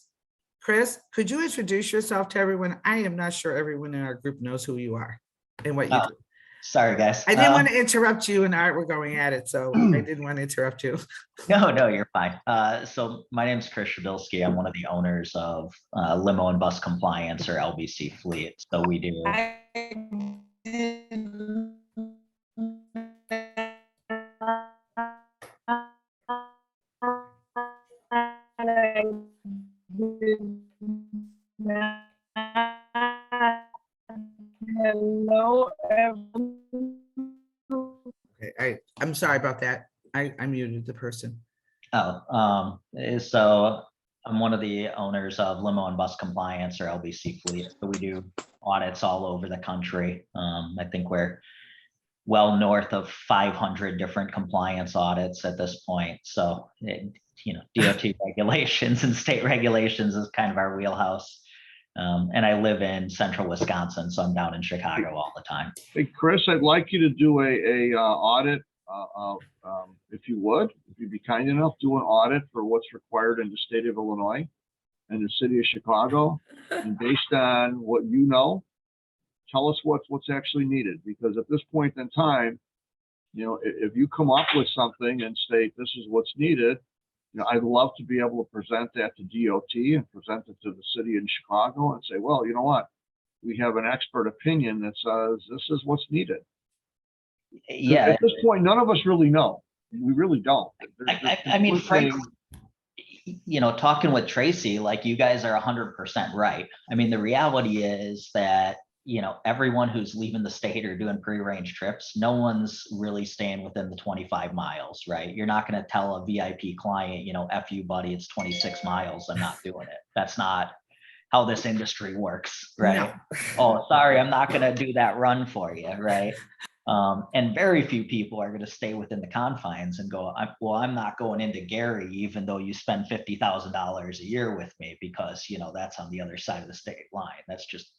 could you introduce yourself to everyone? I am not sure everyone in our group knows who you are and what you do. Sorry, guys. I didn't want to interrupt you and Art were going at it, so I didn't want to interrupt you. No, you're fine. So my name is Chris Shabilsky. I'm one of the owners of Limo and Bus Compliance, or LBC Fleet. So we do. Hello, Okay, I'm sorry about that. I muted the person. So I'm one of the owners of Limo and Bus Compliance, or LBC Fleet. So we do audits all over the country. I think we're well north of 500 different compliance audits at this point. So, DOT regulations and state regulations is kind of our wheelhouse. And I live in central Wisconsin, so I'm down in Chicago all the time. Hey, Chris, I'd like you to do a audit, if you'd be kind enough, do an audit for what's required in the state of Illinois and the city of Chicago. And based on what you know, tell us what's actually needed, because at this point in time, if you come up with something and state this is what's needed, I'd love to be able to present that to DOT and present it to the city in Chicago and say, well, you know what? We have an expert opinion that says this is what's needed. Yeah. At this point, none of us really know. We really don't. I mean, frankly, talking with Tracy, like, you guys are 100% right. I mean, the reality is that, everyone who's leaving the state or doing prearranged trips, no one's really staying within the 25 miles, right? You're not going to tell a VIP client, F you, buddy, it's 26 miles. I'm not doing it. That's not how this industry works, right? No. Oh, sorry, I'm not going to do that run for you, right? And very few people are going to stay within the confines and go, I'm not going into Gary, even though you spend $50,000 a year with me, because, that's on the other side of the state line. That's just,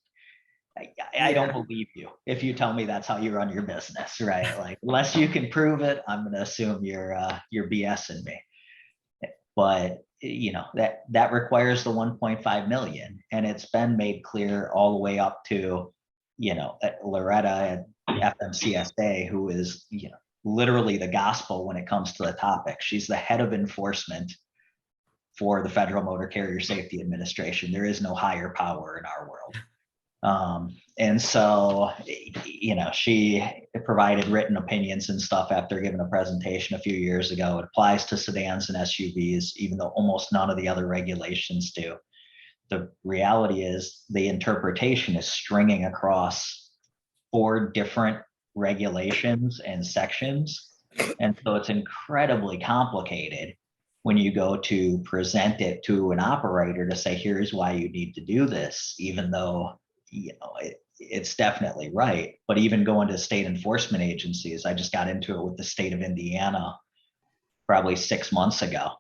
I don't believe you if you tell me that's how you run your business, right? Like, unless you can prove it, I'm going to assume you're BSing me. But that requires the 1.5 million, and it's been made clear all the way up to Loretta at FMCSA, who is literally the gospel when it comes to the topic. She's the head of enforcement for the Federal Motor Carrier Safety Administration. There is no higher power in our world. And so, she provided written opinions and stuff after giving a presentation a few years ago. It applies to sedans and SUVs, even though almost none of the other regulations do. The reality is the interpretation is stringing across 4 different regulations and sections And so it's incredibly complicated when you go to present it to an operator to say, here's why you need to do this, even though, it's definitely right. But even going to state enforcement agencies, I just got into it with the state of Indiana probably 6 months ago.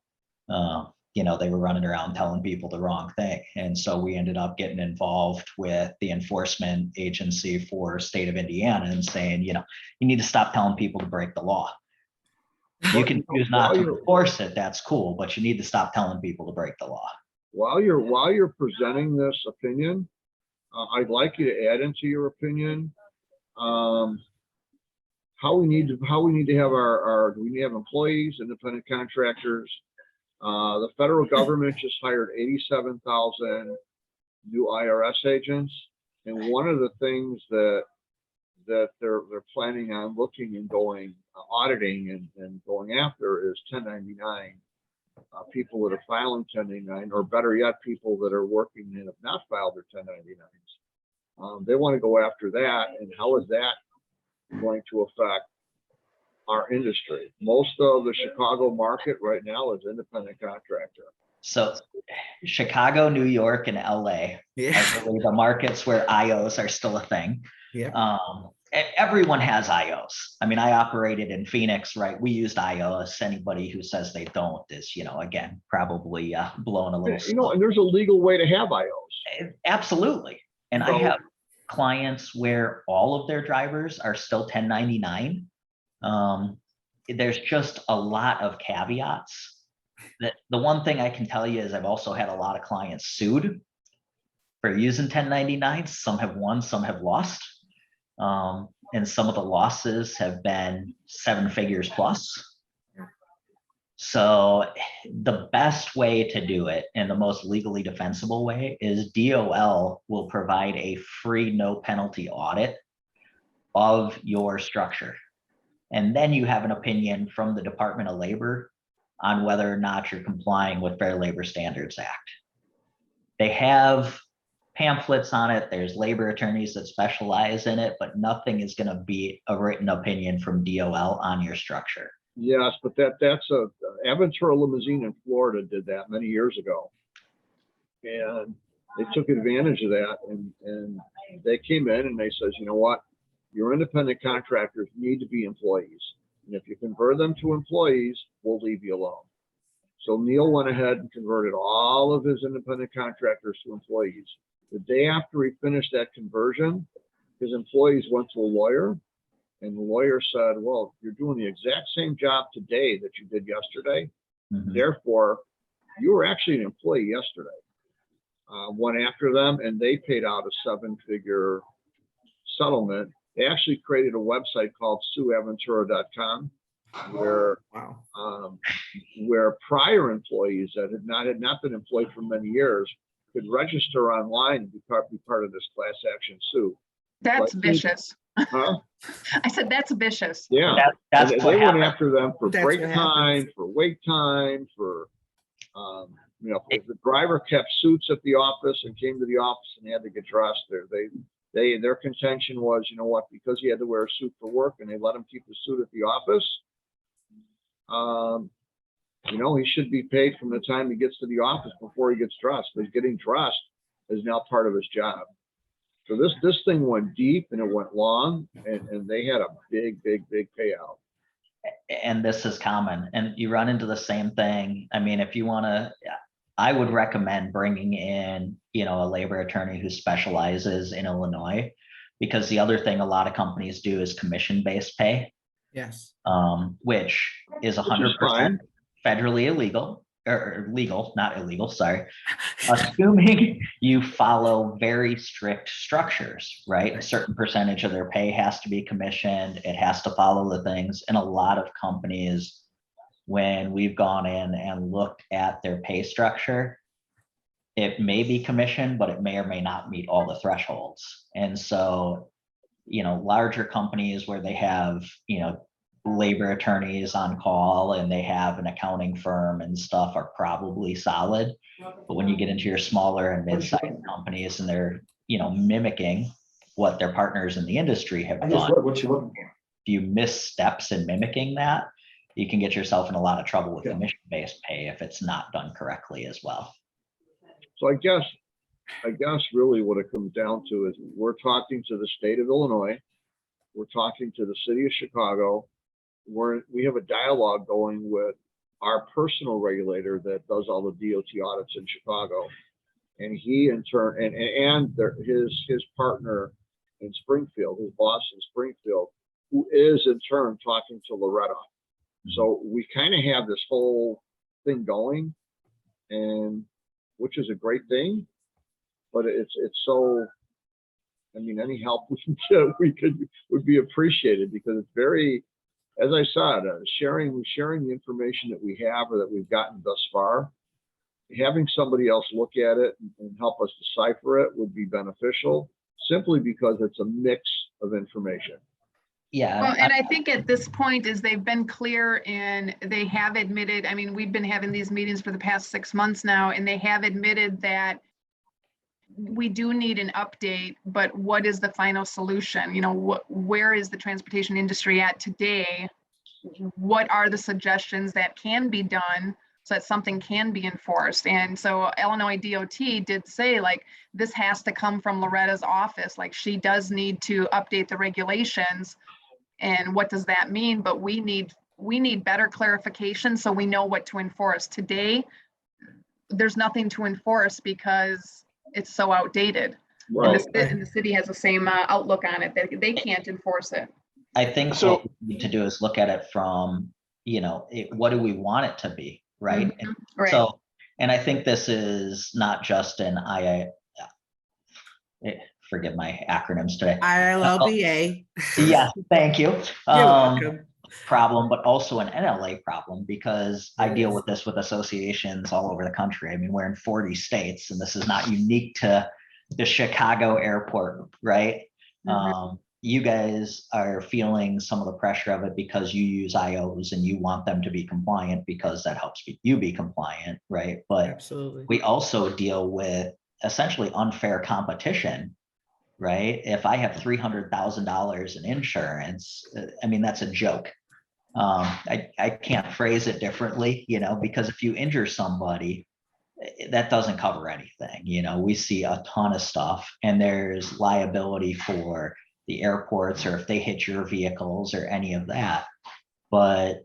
They were running around telling people the wrong thing. And so we ended up getting involved with the enforcement agency for state of Indiana and saying, you need to stop telling people to break the law. You can choose not to enforce it, that's cool, but you need to stop telling people to break the law. While you're presenting this opinion, I'd like you to add into your opinion how we need to have our do we need to have employees, independent contractors? The federal government just hired 87,000 new IRS agents, and one of the things that they're planning on looking and going auditing and going after is 1099 people that are filing 1099, or better yet, people that are working and have not filed their 1099s. They want to go after that, and how is that going to affect our industry? Most of the Chicago market right now is independent contractor. So Chicago, New York, and LA Yeah. are really the markets where IOs are still a thing. Yeah. And everyone has IOs. I mean, I operated in Phoenix, right? We used IOs. Anybody who says they don't is, again, probably blown a little. And there's a legal way to have IOs. Absolutely. And I have clients where all of their drivers are still 1099. There's just a lot of caveats. The one thing I can tell you is I've also had a lot of clients sued for using 1099s. Some have won, some have lost. And some of the losses have been 7 figures plus. So the best way to do it, and the most legally defensible way, is DOL will provide a free, no penalty audit of your structure. And then you have an opinion from the Department of Labor on whether or not you're complying with Fair Labor Standards Act. They have pamphlets on it. There's labor attorneys that specialize in it, but nothing is going to be a written opinion from DOL on your structure. Yes, but that's Aventura Limousine in Florida did that many years ago, and they took advantage of that, and they came in and they says, you know what, your independent contractors need to be employees, and if you convert them to employees, we'll leave you alone. So Neil went ahead and converted all of his independent contractors to employees. The day after he finished that conversion, his employees went to a lawyer, and the lawyer said, well, you're doing the exact same job today that you did yesterday. Mhm. Therefore, you were actually an employee yesterday. Went after them, and they paid out a 7-figure settlement. They actually created a website called sueaventura.com where Wow. where prior employees that had not been employed for many years could register online and be part of this class action suit. That's vicious. Huh? I said, that's vicious. Yeah. That's And what they went happened. after them for That's break what time, happens. for wait time, for if the driver kept suits at the office and came to the office and had to get dressed there, their contention was, you know what, because he had to wear a suit for work and they let him keep the suit at the office, he should be paid from the time he gets to the office before he gets dressed. But getting dressed is now part of his job. So this thing went deep and it went long, and they had a big payout. And this is common, and you run into the same thing. I mean, if you want to, I would recommend bringing in, a labor attorney who specializes in Illinois, because the other thing a lot of companies do is commission-based pay, Yes. which is Which is 100% fine. federally illegal, or legal, not illegal, sorry, assuming you follow very strict structures, right? A certain percentage of their pay has to be commissioned. It has to follow the things. And a lot of companies, when we've gone in and looked at their pay structure, it may be commissioned, but it may or may not meet all the thresholds. And so, larger companies where they have, labor attorneys on call and they have an accounting firm and stuff are probably solid. But when you get into your smaller and mid-sized companies and they're, mimicking what their partners in the industry have done, you miss steps in mimicking that, you can get yourself in a lot of trouble with Yeah. commission-based pay if it's not done correctly as well. So I guess really what it comes down to is we're talking to the state of Illinois. We're talking to the city of Chicago. We have a dialogue going with our personal regulator that does all the DOT audits in Chicago. And he in turn, his partner in Springfield, his boss in Springfield, who is in turn talking to Loretta. So we kind of have this whole thing going, and which is a great thing, but it's so, I mean, any help we can get, would be appreciated, because it's very, as I said, sharing the information that we have or that we've gotten thus far. Having somebody else look at it and help us decipher it would be beneficial, simply because it's a mix of information. Yeah. Well, and I think at this point is they've been clear and they have admitted, I mean, we've been having these meetings for the past 6 months now, and they have admitted that we do need an update, but what is the final solution? You know, where is the transportation industry at today? What are the suggestions that can be done so that something can be enforced? And so Illinois DOT did say, like, this has to come from Loretta's office. Like, she does need to update the regulations. And what does that mean? But we need better clarification so we know what to enforce. Today, there's nothing to enforce because it's so outdated. Right. And the city has the same outlook on it, that they can't enforce it. I think So- what we need to do is look at it from, what do we want it to be, right? And Right. so, and I think this is not just an forgive my acronyms today. ILLBA. Yeah, thank you. You're welcome. Problem, but also an NLA problem, because I deal with this with associations all over the country. I mean, we're in 40 states, and this is not unique to the Chicago airport, right? You guys are feeling some of the pressure of it because you use IOs and you want them to be compliant because that helps you be compliant, right? But Absolutely. we also deal with essentially unfair competition, right? If I have $300,000 in insurance, I mean, that's a joke. I can't phrase it differently, because if you injure somebody, that doesn't cover anything. We see a ton of stuff, and there's liability for the airports, or if they hit your vehicles or any of that. But,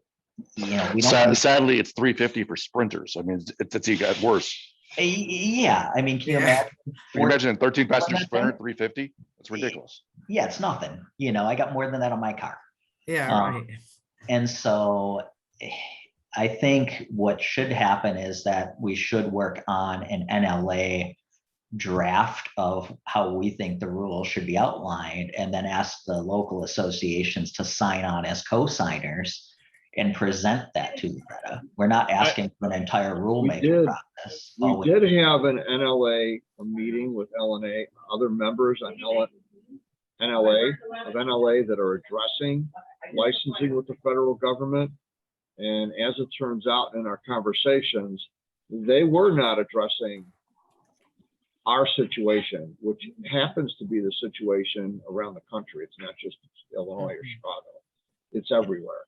we don't. Sadly, it's $350 for sprinters. I mean, it's even worse. Yeah, I mean, can you Yeah. imagine? Can you imagine a 13 passenger that sprinter, thing? 350? It's ridiculous. Yeah, it's nothing. I got more than that on my car. Yeah, right. And so I think what should happen is that we should work on an NLA draft of how we think the rules should be outlined, and then ask the local associations to sign on as co-signers and present that to Loretta. We're not asking for an entire rulemaking process. We did have an NLA, a meeting with LNA, other members on NLA that are addressing licensing with the federal government. And as it turns out in our conversations, they were not addressing our situation, which happens to be the situation around the country. It's not just Illinois or Chicago. It's everywhere.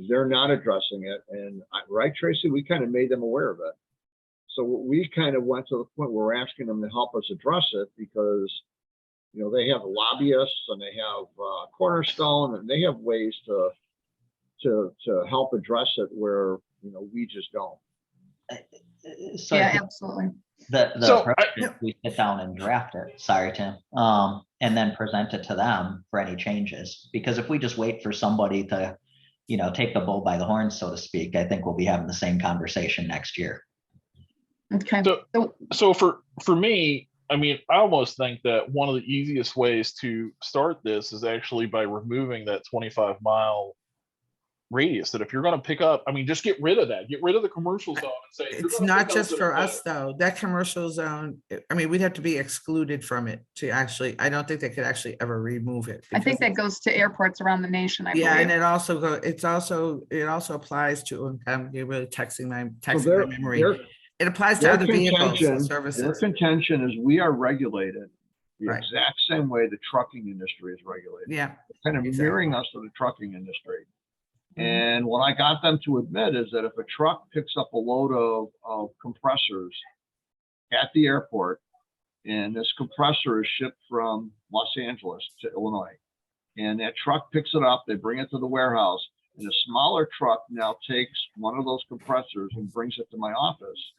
They're not addressing it. And right, Tracy, we kind of made them aware of it. So we kind of went to the point where we're asking them to help us address it, because, they have lobbyists and they have Cornerstone, and they have ways to help address it where, we just don't. So I Yeah, think absolutely. So approach is we sit down and draft it. Sorry, Tim. And then present it to them for any changes. Because if we just wait for somebody to, take the bull by the horns, so to speak, I think we'll be having the same conversation next year. Okay. So for me, I mean, I almost think that one of the easiest ways to start this is actually by removing that 25-mile radius. That if you're going to pick up, I mean, just get rid of that. Get rid of the commercial zone and say if you're It's gonna not pick up just to the for point- us, though. That commercial zone, I mean, we'd have to be excluded from it to actually, I don't think they could actually ever remove it. I think because that goes to airports around the nation, I yeah, and believe. it also applies to, you're really texting my memory. Their It applies to their other vehicles and contention, their services. contention is we are regulated the Right. exact same way the trucking industry is regulated. Yeah. Kind of exactly. mirroring us to the trucking industry. Mhm. And what I got them to admit is that if a truck picks up a load of compressors at the airport, and this compressor is shipped from Los Angeles to Illinois, and that truck picks it up, they bring it to the warehouse, and a smaller truck now takes one of those compressors and brings it to my office.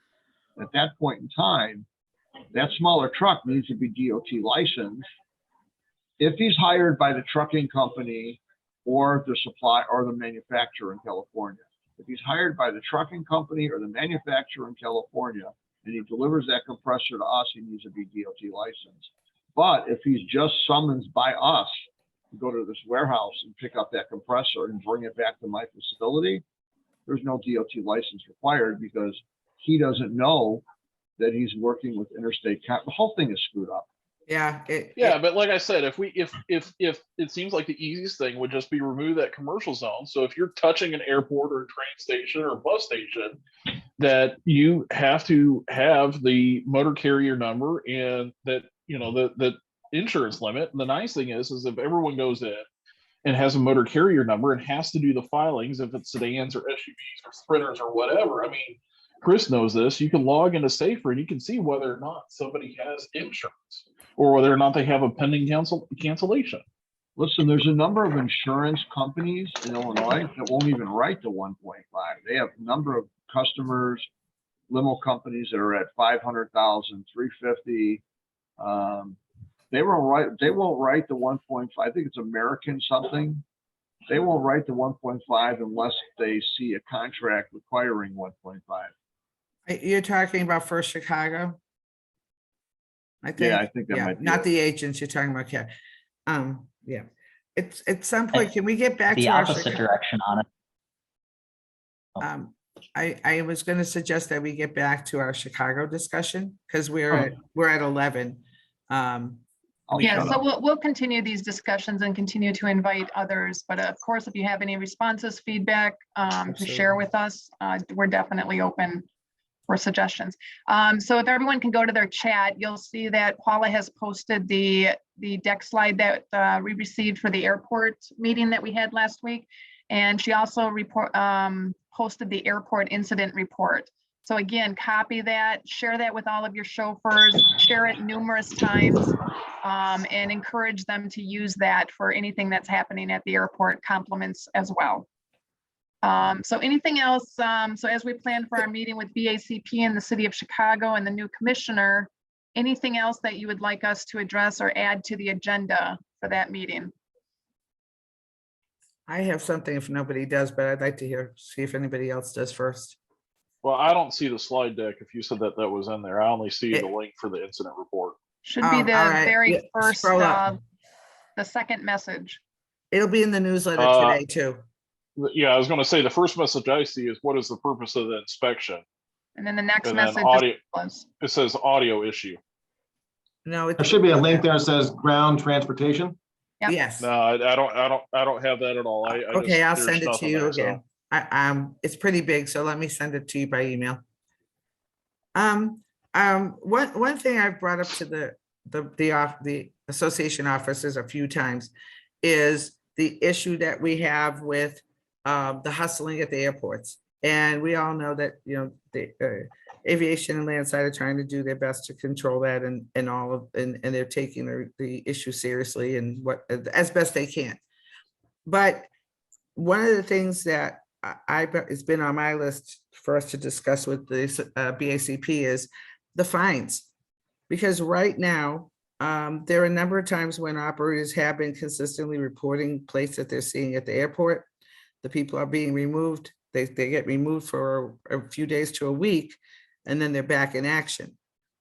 At that point in time, that smaller truck needs to be DOT licensed. If he's hired by the trucking company or the supply or the manufacturer in California. If he's hired by the trucking company or the manufacturer in California and he delivers that compressor to us, he needs to be DOT licensed. But if he's just summoned by us to go to this warehouse and pick up that compressor and bring it back to my facility, there's no DOT license required because he doesn't know that he's working with interstate. The whole thing is screwed up. Yeah. Yeah, but like I said, if it seems like the easiest thing would just be remove that commercial zone. So if you're touching an airport or a train station or a bus station, that you have to have the motor carrier number and that, you know, the insurance limit. And the nice thing is if everyone goes in and has a motor carrier number and has to do the filings, if it's sedans or SUVs or sprinters or whatever, I mean, Chris knows this, you can log into Safer and you can see whether or not somebody has insurance or whether or not they have a pending cancellation. Listen, there's a number of insurance companies in Illinois that won't even write the 1.5. They have a number of customers, limo companies that are at 500,000, 350. They won't write the 1.5. I think it's American something. They won't write the 1.5 unless they see a contract requiring 1.5. You're talking about First Chicago? I think. Yeah, I think that Yeah, might be not it. the agents, you're talking about, yeah. It's at some point, can we get back to The our opposite Chicago? direction on it. I was gonna suggest that we get back to our Chicago discussion, because we're at 11. I'll Yeah, shut so up. we'll continue these discussions and continue to invite others. But of course, if you have any responses, feedback to share Absolutely. with us, we're definitely open for suggestions. So if everyone can go to their chat, you'll see that Paula has posted the deck slide that we received for the airport meeting that we had last week. And she also posted the airport incident report. So again, copy that, share that with all of your chauffeurs, share it numerous times, and encourage them to use that for anything that's happening at the airport, compliments as well. So anything else? So as we plan for our meeting with BACP in the City of Chicago and the new commissioner, anything else that you would like us to address or add to the agenda for that meeting? I have something if nobody does, but I'd like to see if anybody else does first. Well, I don't see the slide deck. If you said that was in there, I only see the link for the incident report. Should be All the right. very Yeah, first, scroll up. the second message. It'll be in the newsletter today too. Yeah, I was going to say the first message I see is what is the purpose of the inspection? And then the next And then message audio, was, it says audio issue. No, There it's, should be a link there that says ground transportation. Yep. yes. No, I don't have that at all. Okay, I'll there's send it to nothing you there, so. again. It's pretty big, so let me send it to you by email. One thing I've brought up to the association officers a few times is the issue that we have with the hustling at the airports. And we all know that, you know, the aviation and landside are trying to do their best to control that and they're taking the issue seriously and as best they can. But one of the things that it's been on my list for us to discuss with the BACP is the fines. Because right now, there are a number of times when operators have been consistently reporting plates that they're seeing at the airport. The people are being removed. They get removed for a few days to a week, and then they're back in action.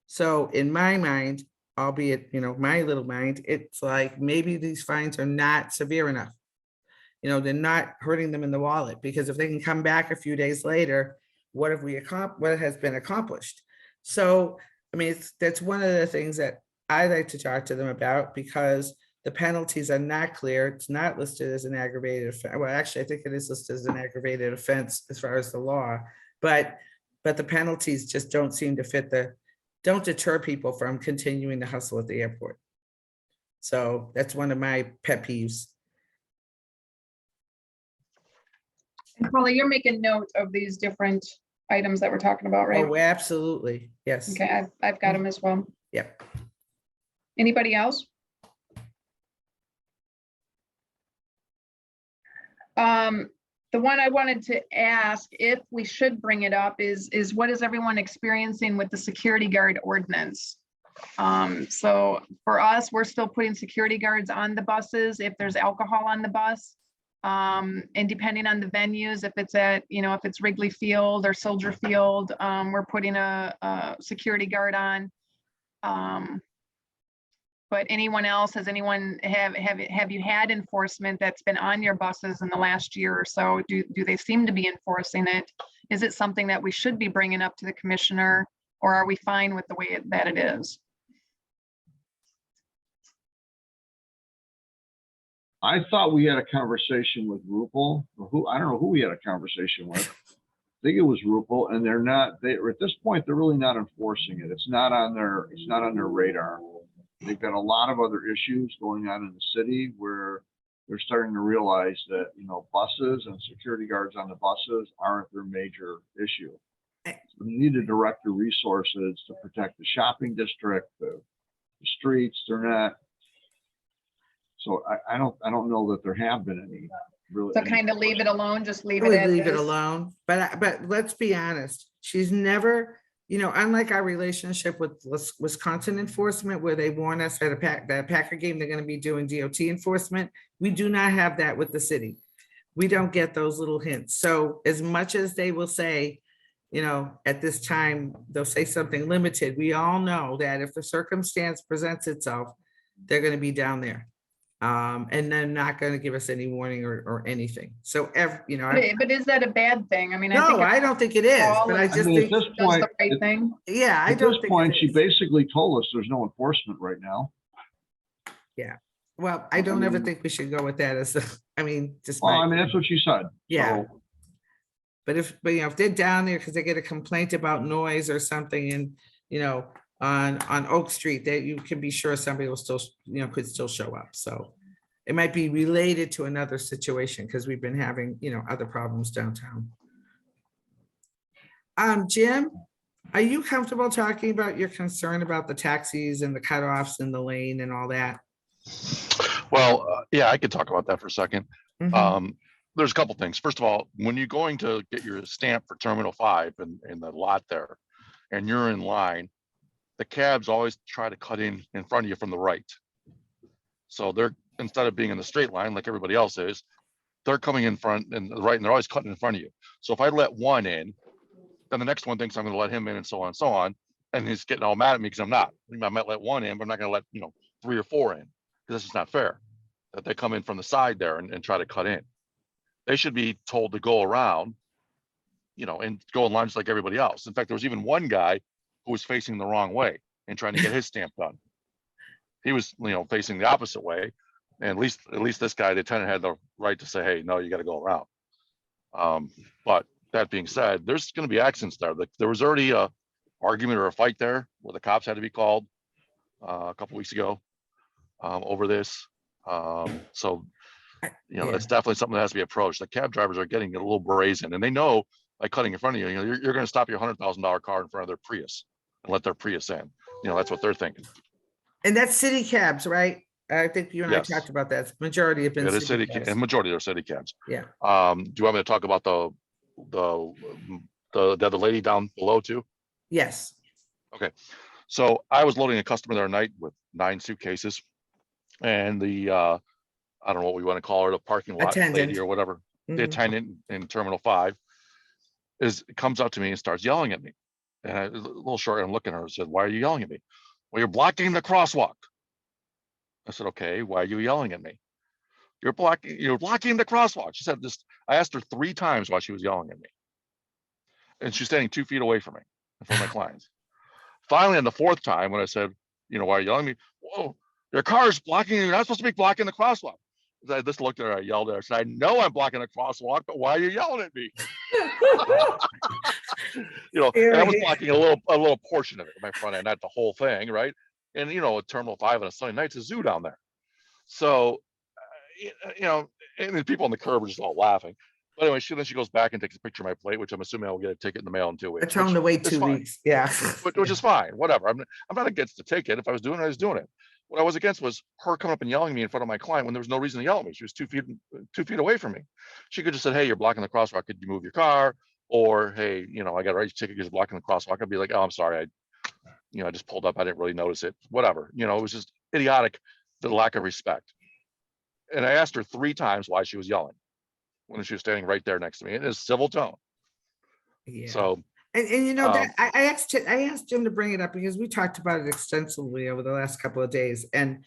So in my mind, albeit, you know, my little mind, it's like maybe these fines are not severe enough. You know, they're not hurting them in the wallet, because if they can come back a few days later, what has been accomplished? So, I mean, that's one of the things that I like to talk to them about, because the penalties are not clear. It's not listed as an aggravated offense. Well, actually, I think it is listed as an aggravated offense as far as the law, but the penalties just don't seem to don't deter people from continuing to hustle at the airport. So that's one of my pet peeves. And Paula, you're making note of these different items that we're talking about, right? Oh, absolutely. Yes. Okay, I've got them as well. Yep. Anybody else? The one I wanted to ask if we should bring it up is what is everyone experiencing with the security guard ordinance? So for us, we're still putting security guards on the buses if there's alcohol on the bus. And depending on the venues, if it's at, if it's Wrigley Field or Soldier Field, we're putting a security guard on. But anyone else, have you had enforcement that's been on your buses in the last year or so? Do they seem to be enforcing it? Is it something that we should be bringing up to the commissioner, or are we fine with the way that it is? I thought we had a conversation with Rupel, or I don't know who we had a conversation with. I think it was Rupel, and at this point, they're really not enforcing it. It's not on their radar. They've got a lot of other issues going on in the city where they're starting to realize that, buses and security guards on the buses aren't their major issue. So they need to direct the resources to protect the shopping district, the streets. They're not. So I don't know that there have been any really. So kind of leave it alone, just leave I it would as leave it is. alone, but let's be honest, she's never, unlike our relationship with Wisconsin enforcement, where they warn us at that Packer game, they're gonna be doing DOT enforcement. We do not have that with the city. We don't get those little hints. So as much as they will say, at this time, they'll say something limited, we all know that if the circumstance presents itself, they're gonna be down there. And they're not going to give us any warning or anything. So, But is that a bad thing? I mean, I think no, I don't think it is, all but I of- just At think, this that's point, the right thing. yeah, I at don't this think point, it she is. basically told us there's no enforcement right now. Well, I don't ever think we should go with that as, just Well, my, that's what she said. Yeah. So, but if they're down there because they get a complaint about noise or something and, on Oak Street, that you can be sure somebody will still, could still show up. So it might be related to another situation because we've been having, other problems downtown. Jim, are you comfortable talking about your concern about the taxis and the cutoffs in the lane and all that? Well, yeah, I could talk about that for a second. Mhm. There's a couple things. First of all, when you're going to get your stamp for Terminal 5 in the lot there, and you're in line, the cabs always try to cut in front of you from the right. So they're, instead of being in the straight line like everybody else is, they're coming in front and right, and they're always cutting in front of you. So if I let one in, then the next one thinks I'm going to let him in, and so on and so on. And he's getting all mad at me because I'm not. I might let one in, but I'm not going to let 3 or 4 in, because this is not fair that they come in from the side there and try to cut in. They should be told to go around, and go in line just like everybody else. In fact, there was even one guy who was facing the wrong way and trying to get his stamp done. He was, facing the opposite way. And at least this guy, the attendant, had the right to say, hey, no, you got to go around. But that being said, there's going to be accidents there. There was already a argument or a fight there where the cops had to be called a couple weeks ago over this. So, it's definitely something that has to be approached. The cab drivers are getting a little brazen, and they know by cutting in front of you, you're going to stop your $100,000 car in front of their Prius and let their Prius in. That's what they're thinking. And that's city cabs, right? I think you and I Yes. talked about that. Majority have been It is city city, cabs. and majority are city cabs. Yeah. Do you want me to talk about the other lady down below too? Yes. So I was loading a customer the other night with 9 suitcases, and the I don't know what we want to call her, the parking lot Attendant. lady or whatever, the Mhm. attendant in Terminal 5 comes up to me and starts yelling at me. And I, a little short, I'm looking at her and said, "Why are you yelling at me?" "Well, you're blocking the crosswalk." I said, "Okay, why are you yelling at me?" You're blocking the crosswalk." She said this. I asked her 3 times why she was yelling at me. And she's standing 2 feet away from me, from my clients. Finally, on the 4th time, when I said, "Why are you yelling at me?" "Whoa, your car's blocking. You're not supposed to be blocking the crosswalk." I just looked at her, I yelled at her. I said, "I know I'm blocking the crosswalk, but why are you yelling at me?" And I was blocking a little portion of it, my front end, not the whole thing, right? And Terminal 5 on a Sunday night, it's a zoo down there. So, you know, and the people on the curb are just all laughing. But anyway, then she goes back and takes a picture of my plate, which I'm assuming I'll get a ticket in the mail in 2 I weeks. told him to wait is 2 fine. weeks. Yeah. Which is fine, whatever. I'm not against the ticket. If I was doing it, I was doing it. What I was against was her coming up and yelling at me in front of my client when there was no reason to yell at me. She was 2 feet away from me. She could just said, "Hey, you're blocking the crosswalk. Could you move your car?" Or, "Hey, you know, I got a right ticket because you're blocking the crosswalk." I'd be like, "Oh, I'm sorry. I just pulled up. I didn't really notice it." Whatever. You know, it was just idiotic, the lack of respect. And I asked her 3 times why she was yelling when she was standing right there next to me in a civil tone. Yeah. So And you know that I asked Jim to bring it up because we talked about it extensively over the last couple of days, and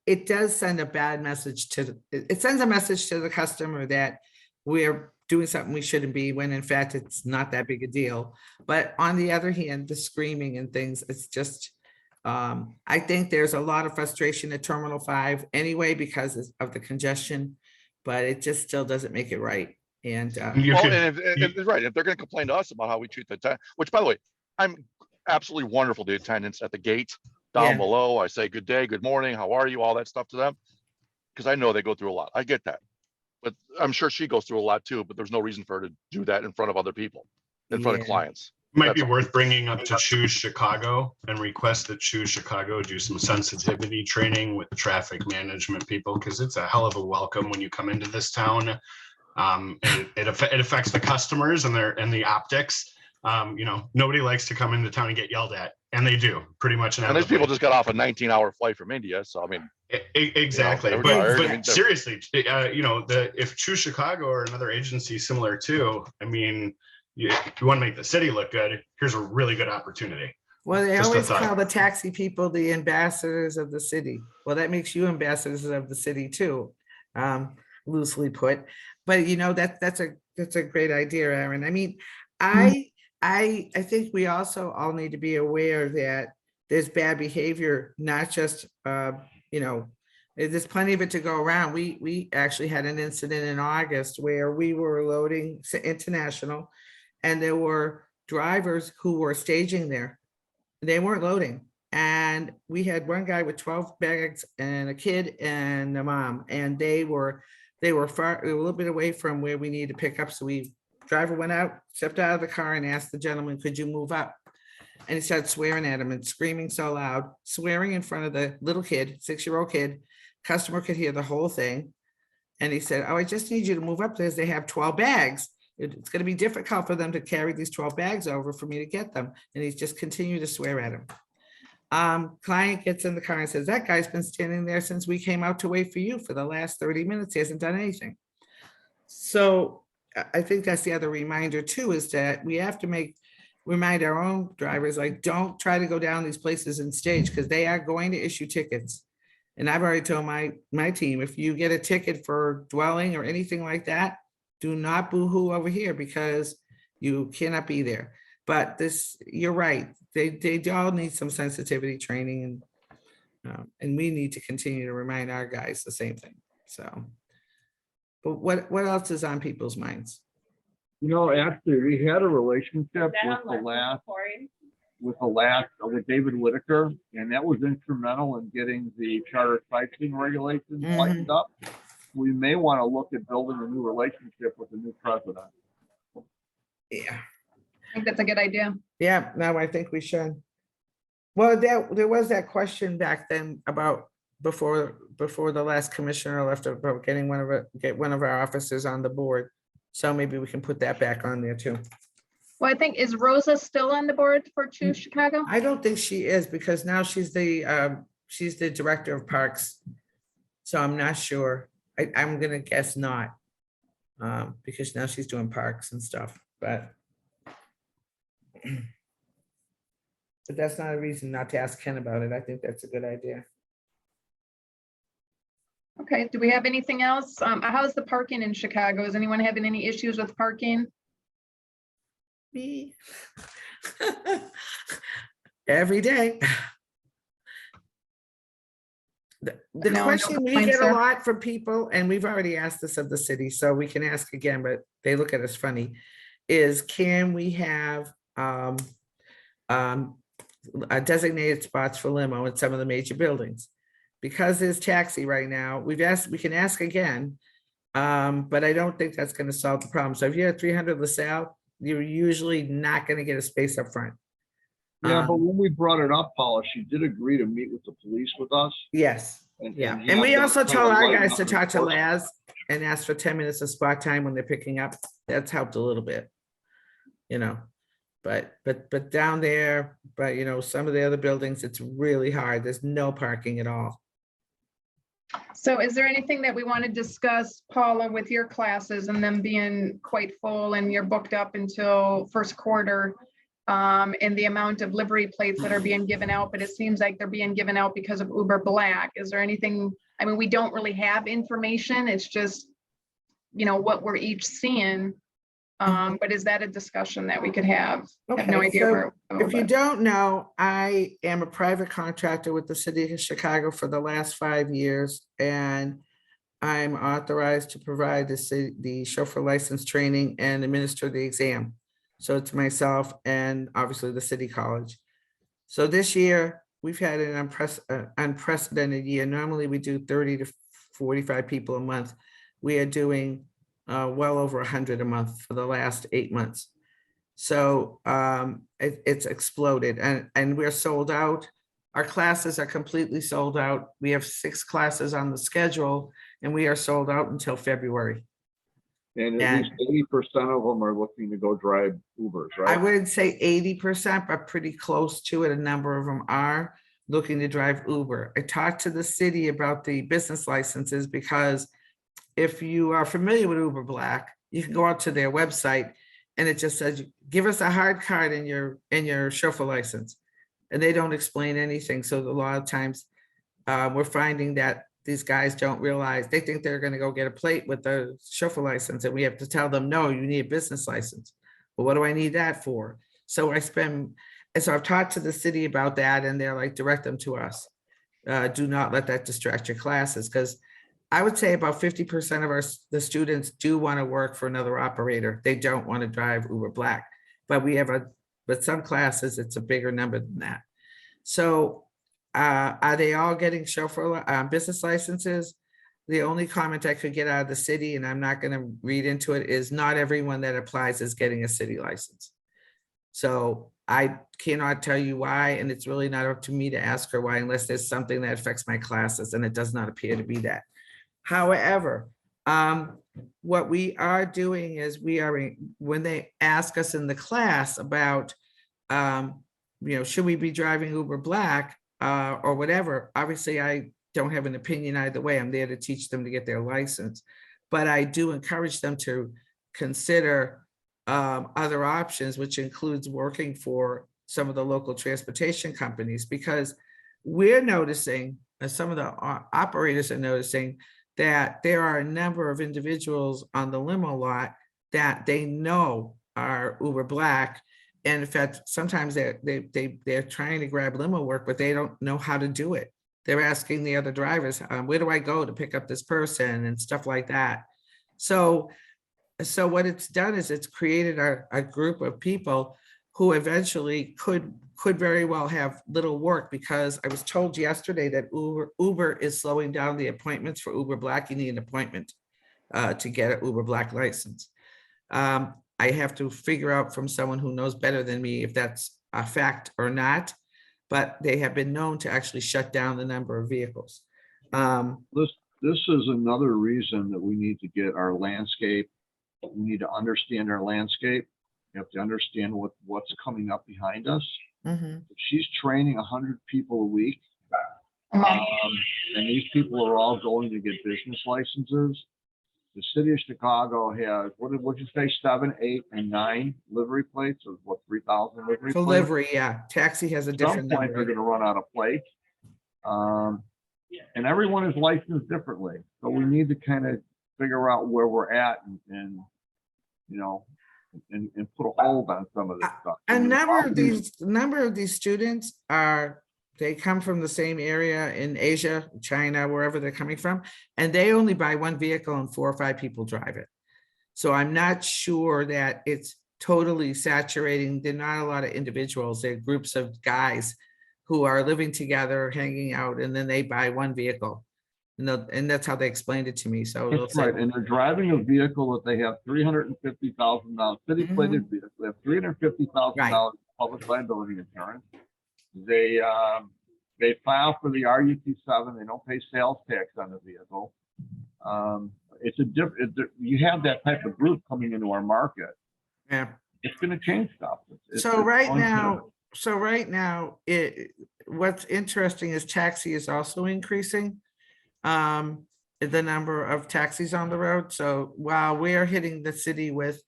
it does send a bad message it sends a message to the customer that we're doing something we shouldn't be, when in fact it's not that big a deal. But on the other hand, the screaming and things, it's just I think there's a lot of frustration at Terminal 5 anyway because of the congestion, but it just still doesn't make it right. And and if right, if they're going to complain to us about how we treat the attendant, which by the way, I'm absolutely wonderful to attendants at the gate down Yeah. below. I say good day, good morning, how are you, all that stuff to them, because I know they go through a lot. I get that, but I'm sure she goes through a lot too. But there's no reason for her to do that in front of other people, in front of Yeah. clients. Might be That's all. worth bringing up to Choose Chicago and request that Choose Chicago do some sensitivity training with traffic management people, because it's a hell of a welcome when you come into this town. And it affects the customers and the optics. You know, nobody likes to come into town and get yelled at, and they do pretty much. And these people just got off a 19-hour flight from India, so I mean, exactly. You know, but tired. I mean, seriously, you know, if Choose Chicago or another agency similar to, I mean, you want to make the city look good, here's a really good opportunity. Well, they Just a always thought. call the taxi people the ambassadors of the city. Well, that makes you ambassadors of the city too, loosely put. But you know, that's a great idea, Aaron. I mean, I think we also all need to be aware that there's bad behavior, not just you know, there's plenty of it to go around. We actually had an incident in August where we were loading international, and there were drivers who were staging there. They weren't loading. And we had one guy with 12 bags and a kid and a mom, and they were far, a little bit away from where we needed to pick up. So driver went out, stepped out of the car and asked the gentleman, "Could you move up?" And he started swearing at him and screaming so loud, swearing in front of the little kid, 6-year-old kid. Customer could hear the whole thing. And he said, "Oh, I just need you to move up because they have 12 bags. It's going to be difficult for them to carry these 12 bags over for me to get them." And he's just continued to swear at him. Client gets in the car and says, "That guy's been standing there since we came out to wait for you for the last 30 minutes. He hasn't done anything." So I think that's the other reminder too, is that we have to remind our own drivers, like, don't try to go down these places and stage, because they are going to issue tickets. And I've already told my team, if you get a ticket for dwelling or anything like that, do not boo-hoo over here because you cannot be there. But you're right. They all need some sensitivity training, and we need to continue to remind our guys the same thing. So, but what else is on people's minds? You know, actually, we had a relationship with David Whitaker, and that was instrumental in getting the charter sightseeing regulations lightened up. We may want to look at building a new relationship with the new president. Yeah. I think that's a good idea. Yeah, no, I think we should. Well, there was that question back then about before the last commissioner left about getting get one of our officers on the board. So maybe we can put that back on there too. Well, I think, is Rosa still on the board for Choose Chicago? I don't think she is, because now she's the director of parks. So I'm not sure. I'm gonna guess not. Because now she's doing parks and stuff, but that's not a reason not to ask Ken about it. I think that's a good idea. Okay, do we have anything else? How's the parking in Chicago? Is anyone having any issues with parking? Me. Every day. The No question we complaints get a there? lot from people, and we've already asked this of the city, so we can ask again, but they look at us funny, is can we have designated spots for limo in some of the major buildings? because there's taxi right now, we can ask again. But I don't think that's gonna solve the problem. So if you're at 300 LaSalle, you're usually not gonna get a space up front. Yeah, but Um, when we brought it up, Paula, she did agree to meet with the police with us. Yes, And yeah. have And we them also kind told of our lighten guys up to talk to enforcement. Laz and ask for 10 minutes of spot time when they're picking up. That's helped a little bit. You know, but down there, but you know, some of the other buildings, it's really hard. There's no parking at all. So is there anything that we want to discuss, Paula, with your classes and them being quite full and you're booked up until first quarter? And the amount of livery plates that are being given out, but it seems like they're being given out because of Uber Black. Is there anything, I mean, we don't really have information. It's just, you know, what we're each seeing. But is that a discussion that we could have? I have no Okay, idea so where. if you don't know, I am a private contractor with the City of Chicago for the last 5 years, and I'm authorized to provide the chauffeur license training and administer the exam. So it's myself and obviously the city college. So this year, we've had an unprecedented year. Normally, we do 30 to 45 people a month. We are doing well over 100 a month for the last 8 months. So it's exploded and we're sold out. Our classes are completely sold out. We have 6 classes on the schedule and we are sold out until February. And at least 80% of them are looking to go drive Ubers, I right? wouldn't say 80%, but pretty close to it. A number of them are looking to drive Uber. I talked to the city about the business licenses because if you are familiar with Uber Black, you can go out to their website and it just says, give us a hard card in your chauffeur license. And they don't explain anything. So a lot of times we're finding that these guys don't realize, they think they're going to go get a plate with the chauffeur license and we have to tell them, no, you need a business license. Well, what do I need that for? So I've talked to the city about that and they're like, direct them to us. Do not let that distract your classes, because I would say about 50% of the students do want to work for another operator. They don't want to drive Uber Black, but but some classes, it's a bigger number than that. So are they all getting chauffeur business licenses? The only comment I could get out of the city, and I'm not going to read into it, is not everyone that applies is getting a city license. So I cannot tell you why, and it's really not up to me to ask her why, unless there's something that affects my classes, and it does not appear to be that. However, what we are doing is when they ask us in the class about, should we be driving Uber Black or whatever, obviously I don't have an opinion either way. I'm there to teach them to get their license, but I do encourage them to consider other options, which includes working for some of the local transportation companies, because we're noticing, as some of the operators are noticing, that there are a number of individuals on the limo lot that they know are Uber Black. And in fact, sometimes they're trying to grab limo work, but they don't know how to do it. They're asking the other drivers, where do I go to pick up this person and stuff like that. So what it's done is it's created a group of people who eventually could very well have little work, because I was told yesterday that Uber is slowing down the appointments for Uber Black. You need an appointment to get an Uber Black license. I have to figure out from someone who knows better than me if that's a fact or not, but they have been known to actually shut down the number of vehicles. This is another reason that we need to get our landscape. We need to understand our landscape. You have to understand what's coming up behind us. Mhm. She's training 100 people a week. And these people are all going to get business licenses. The city of Chicago has, what did you say, 7, 8, and 9 livery plates of what, 3,000 livery For plates? livery, yeah. Taxi has a At some different point, they're number. gonna run out of plates. And everyone is licensed differently. So we need to kind of figure out where we're at and put a hold on some of this stuff. A number of these students they come from the same area in Asia, China, wherever they're coming from, and they only buy one vehicle and 4 or 5 people drive it. So I'm not sure that it's totally saturating. There are not a lot of individuals. There are groups of guys who are living together, hanging out, and then they buy one vehicle. And that's how they explained it to me. So they'll That's say, right, and they're driving a vehicle that they have $350,000, city plated vehicle, they have $350,000 public liability insurance. They file for the RUT7, they don't pay sales tax on the vehicle. It's a different, you have that type of group coming into our market. yeah. It's gonna change stuff. So right now, what's interesting is taxi is also increasing. The number of taxis on the road. So while we are hitting the city with,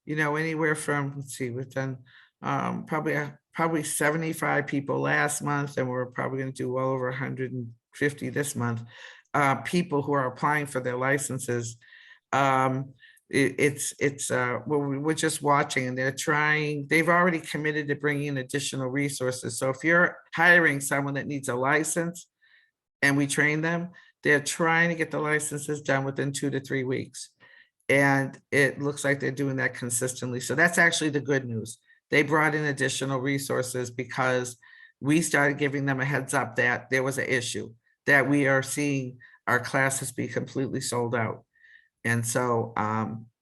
anywhere from, let's see, we've done probably 75 people last month, and we're probably going to do well over 150 this month. People who are applying for their licenses. We're just watching, and they've already committed to bringing in additional resources. So if you're hiring someone that needs a license and we train them, they're trying to get the licenses done within 2 to 3 weeks. And it looks like they're doing that consistently. So that's actually the good news. They brought in additional resources because we started giving them a heads up that there was an issue, that we are seeing our classes be completely sold out. And so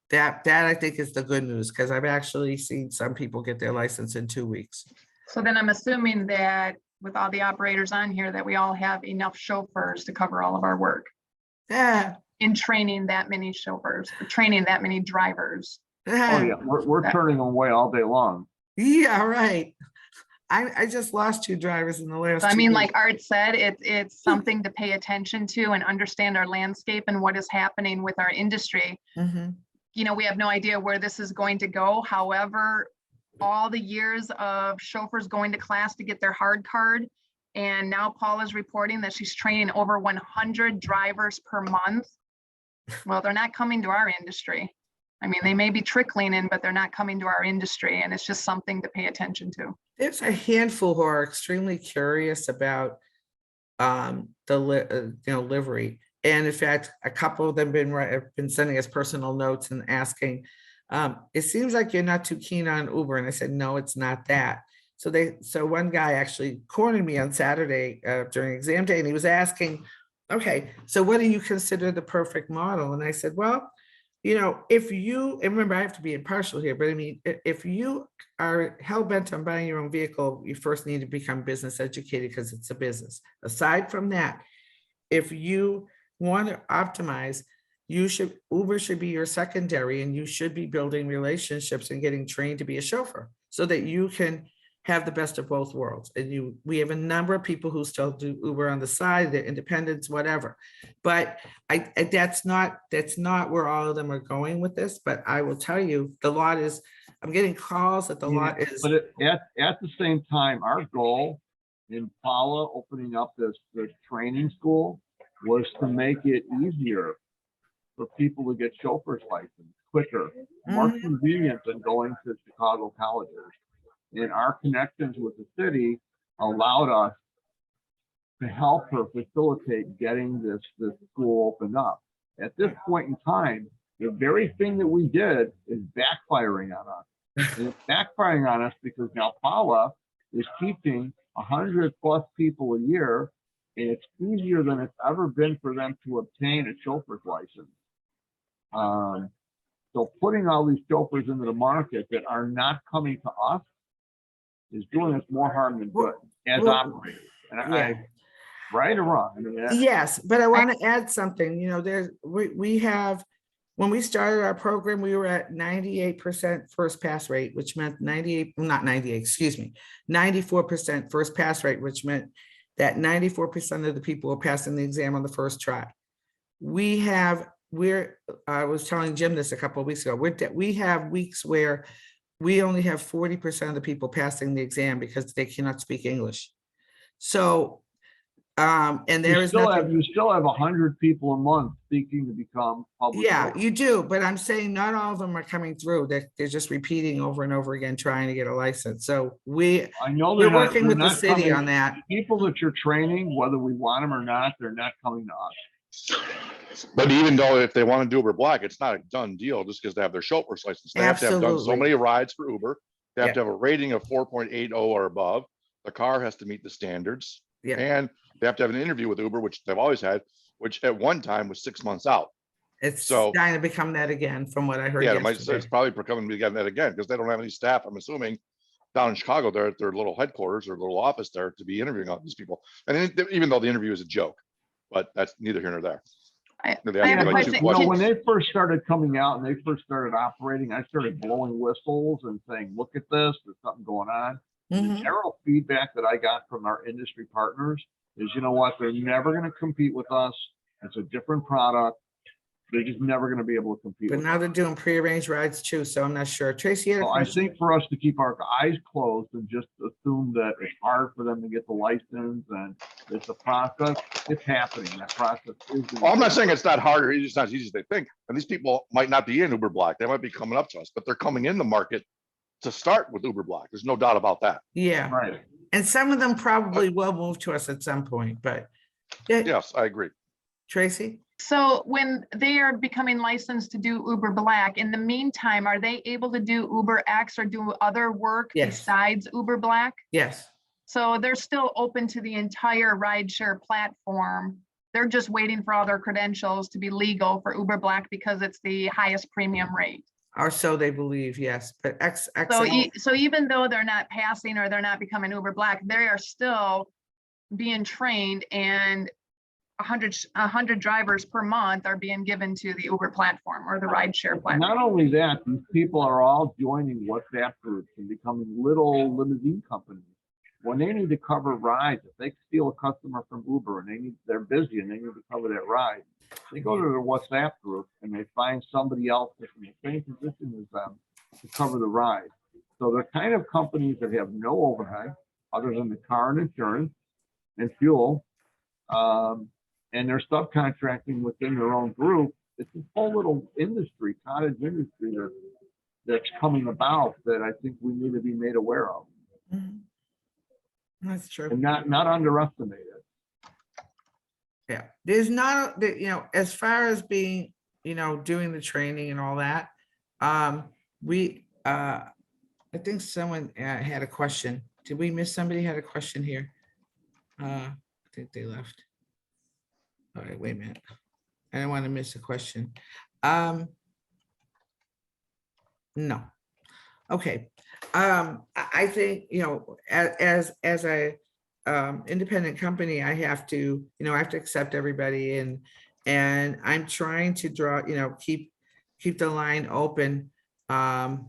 that I think is the good news, because I've actually seen some people get their license in 2 weeks. So then I'm assuming that with all the operators on here, that we all have enough chauffeurs to cover all of our work Yeah. in training that many chauffeurs, or training that many drivers. Oh yeah, we're turning them away all day long. Yeah, right. I just lost 2 drivers in the last. So I 2 mean, weeks. like Art said, it's something to pay attention to and understand our landscape and what is happening with our industry. Mhm. We have no idea where this is going to go. However, all the years of chauffeurs going to class to get their hard card, and now Paula's reporting that she's training over 100 drivers per month. Well, they're not coming to our industry. I mean, they may be trickling in, but they're not coming to our industry, and it's just something to pay attention to. There's a handful who are extremely curious about livery. And in fact, a couple of them have been sending us personal notes and asking, it seems like you're not too keen on Uber. And I said, no, it's not that. So one guy actually cornered me on Saturday during exam day, and he was asking, okay, so what do you consider the perfect model? And I said, well, if you, and remember, I have to be impartial here, but I mean, if you are hell-bent on buying your own vehicle, you first need to become business educated, because it's a business. Aside from that, if you want to optimize, Uber should be your secondary, and you should be building relationships and getting trained to be a chauffeur so that you can have the best of both worlds. And we have a number of people who still do Uber on the side, they're independents, whatever. But that's not where all of them are going with this. But I will tell you, the lot is, I'm getting calls that the lot is. But at the same time, our goal in Paula opening up this training school was to make it easier for people to get chauffeur's license quicker, more convenient than going to Chicago colleges. And our connections with the city allowed us to help her facilitate getting this school opened up. At this point in time, the very thing that we did is backfiring on us. And it's backfiring on us because now Paula is teaching 100+ people a year, and it's easier than it's ever been for them to obtain a chauffeur's license. So putting all these chauffeurs into the market that are not coming to us is doing us more harm than good as operators. And Yeah. Right or wrong? I mean, Yes, but I want to add something. We have, when we started our program, we were at 98% first pass rate, which meant 94% first pass rate, which meant that 94% of the people were passing the exam on the first try. I was telling Jim this a couple of weeks ago. We have weeks where we only have 40% of the people passing the exam because they cannot speak English. So, and there you is still nothing. have 100 people a month seeking to become public. Yeah, chauffeurs. you do, but I'm saying not all of them are coming through. They're just repeating over and over again, trying to get a license. So I know we're they're not- working they're with the not city coming- on that. People that you're training, whether we want them or not, they're not coming to us. But even though if they want to do Uber Black, it's not a done deal just because they have their chauffeur's license. They have to have done so Absolutely. many rides for Uber. They have Yeah. to have a rating of 4.80 or above. the car has to meet the standards. Yeah. And they have to have an interview with Uber, which they've always had, which at one time was 6 months out. It's So- trying to become that again, from what I heard Yeah, it's yesterday. probably becoming again that again, because they don't have any staff, I'm assuming, down in Chicago, they're at their little headquarters or little office there to be interviewing all these people. And even though the interview is a joke, but that's neither here nor there. I They I have have a like two question. You know, Can- when they first started coming out and they first started operating, I started blowing whistles and saying, look at this, there's something going on. The Mhm. general feedback that I got from our industry partners is, you know what, they're never gonna compete with us. It's a different product. They're just never gonna be able to compete But with now us. they're doing pre-arranged rides too, so I'm not sure. Tracy, you had a So I question? think for us to keep our eyes closed and just assume that it's hard for them to get the license and it's a process, it's happening. That process is. Well, I'm not saying it's not harder, it's just not as easy as they think. And these people might not be in Uber Black, they might be coming up to us, but they're coming in the market to start with Uber Black. There's no doubt about that. Yeah, Right. and some of them probably will move to us at some point, but yeah, Yes, I agree. Tracy? So when they are becoming licensed to do Uber Black, in the meantime, are they able to do Uber X or do other work Yes. besides Uber Black? Yes, So they're still open to the entire rideshare platform. They're just waiting for all their credentials to be legal for Uber Black because it's the highest premium rate. or so they believe, yes, but So, XL, so even though they're not passing or they're not becoming Uber Black, they are still being trained, and 100 drivers per month are being given to the Uber platform or the rideshare platform. Not only that, these people are all joining WhatsApp groups and becoming little limousine companies. When they need to cover rides, if they steal a customer from Uber and they're busy and they need to cover that ride, they go to their WhatsApp group and they find somebody else that's in the same position as them to cover the ride. So they're kind of companies that have no overhead other than the car and insurance and fuel. And they're subcontracting within their own group. It's a whole little industry, cottage industry that's coming about that I think we need to be made aware of Mhm. That's true. and not underestimate it. Yeah, there's not, as far as being, doing the training and all that, I think someone had a question. Did we miss somebody had a question here? I think they left. All right, wait a minute. I don't want to miss a question. No. Okay. I think, as a independent company, I have to accept everybody and I'm trying to draw, keep the line open. As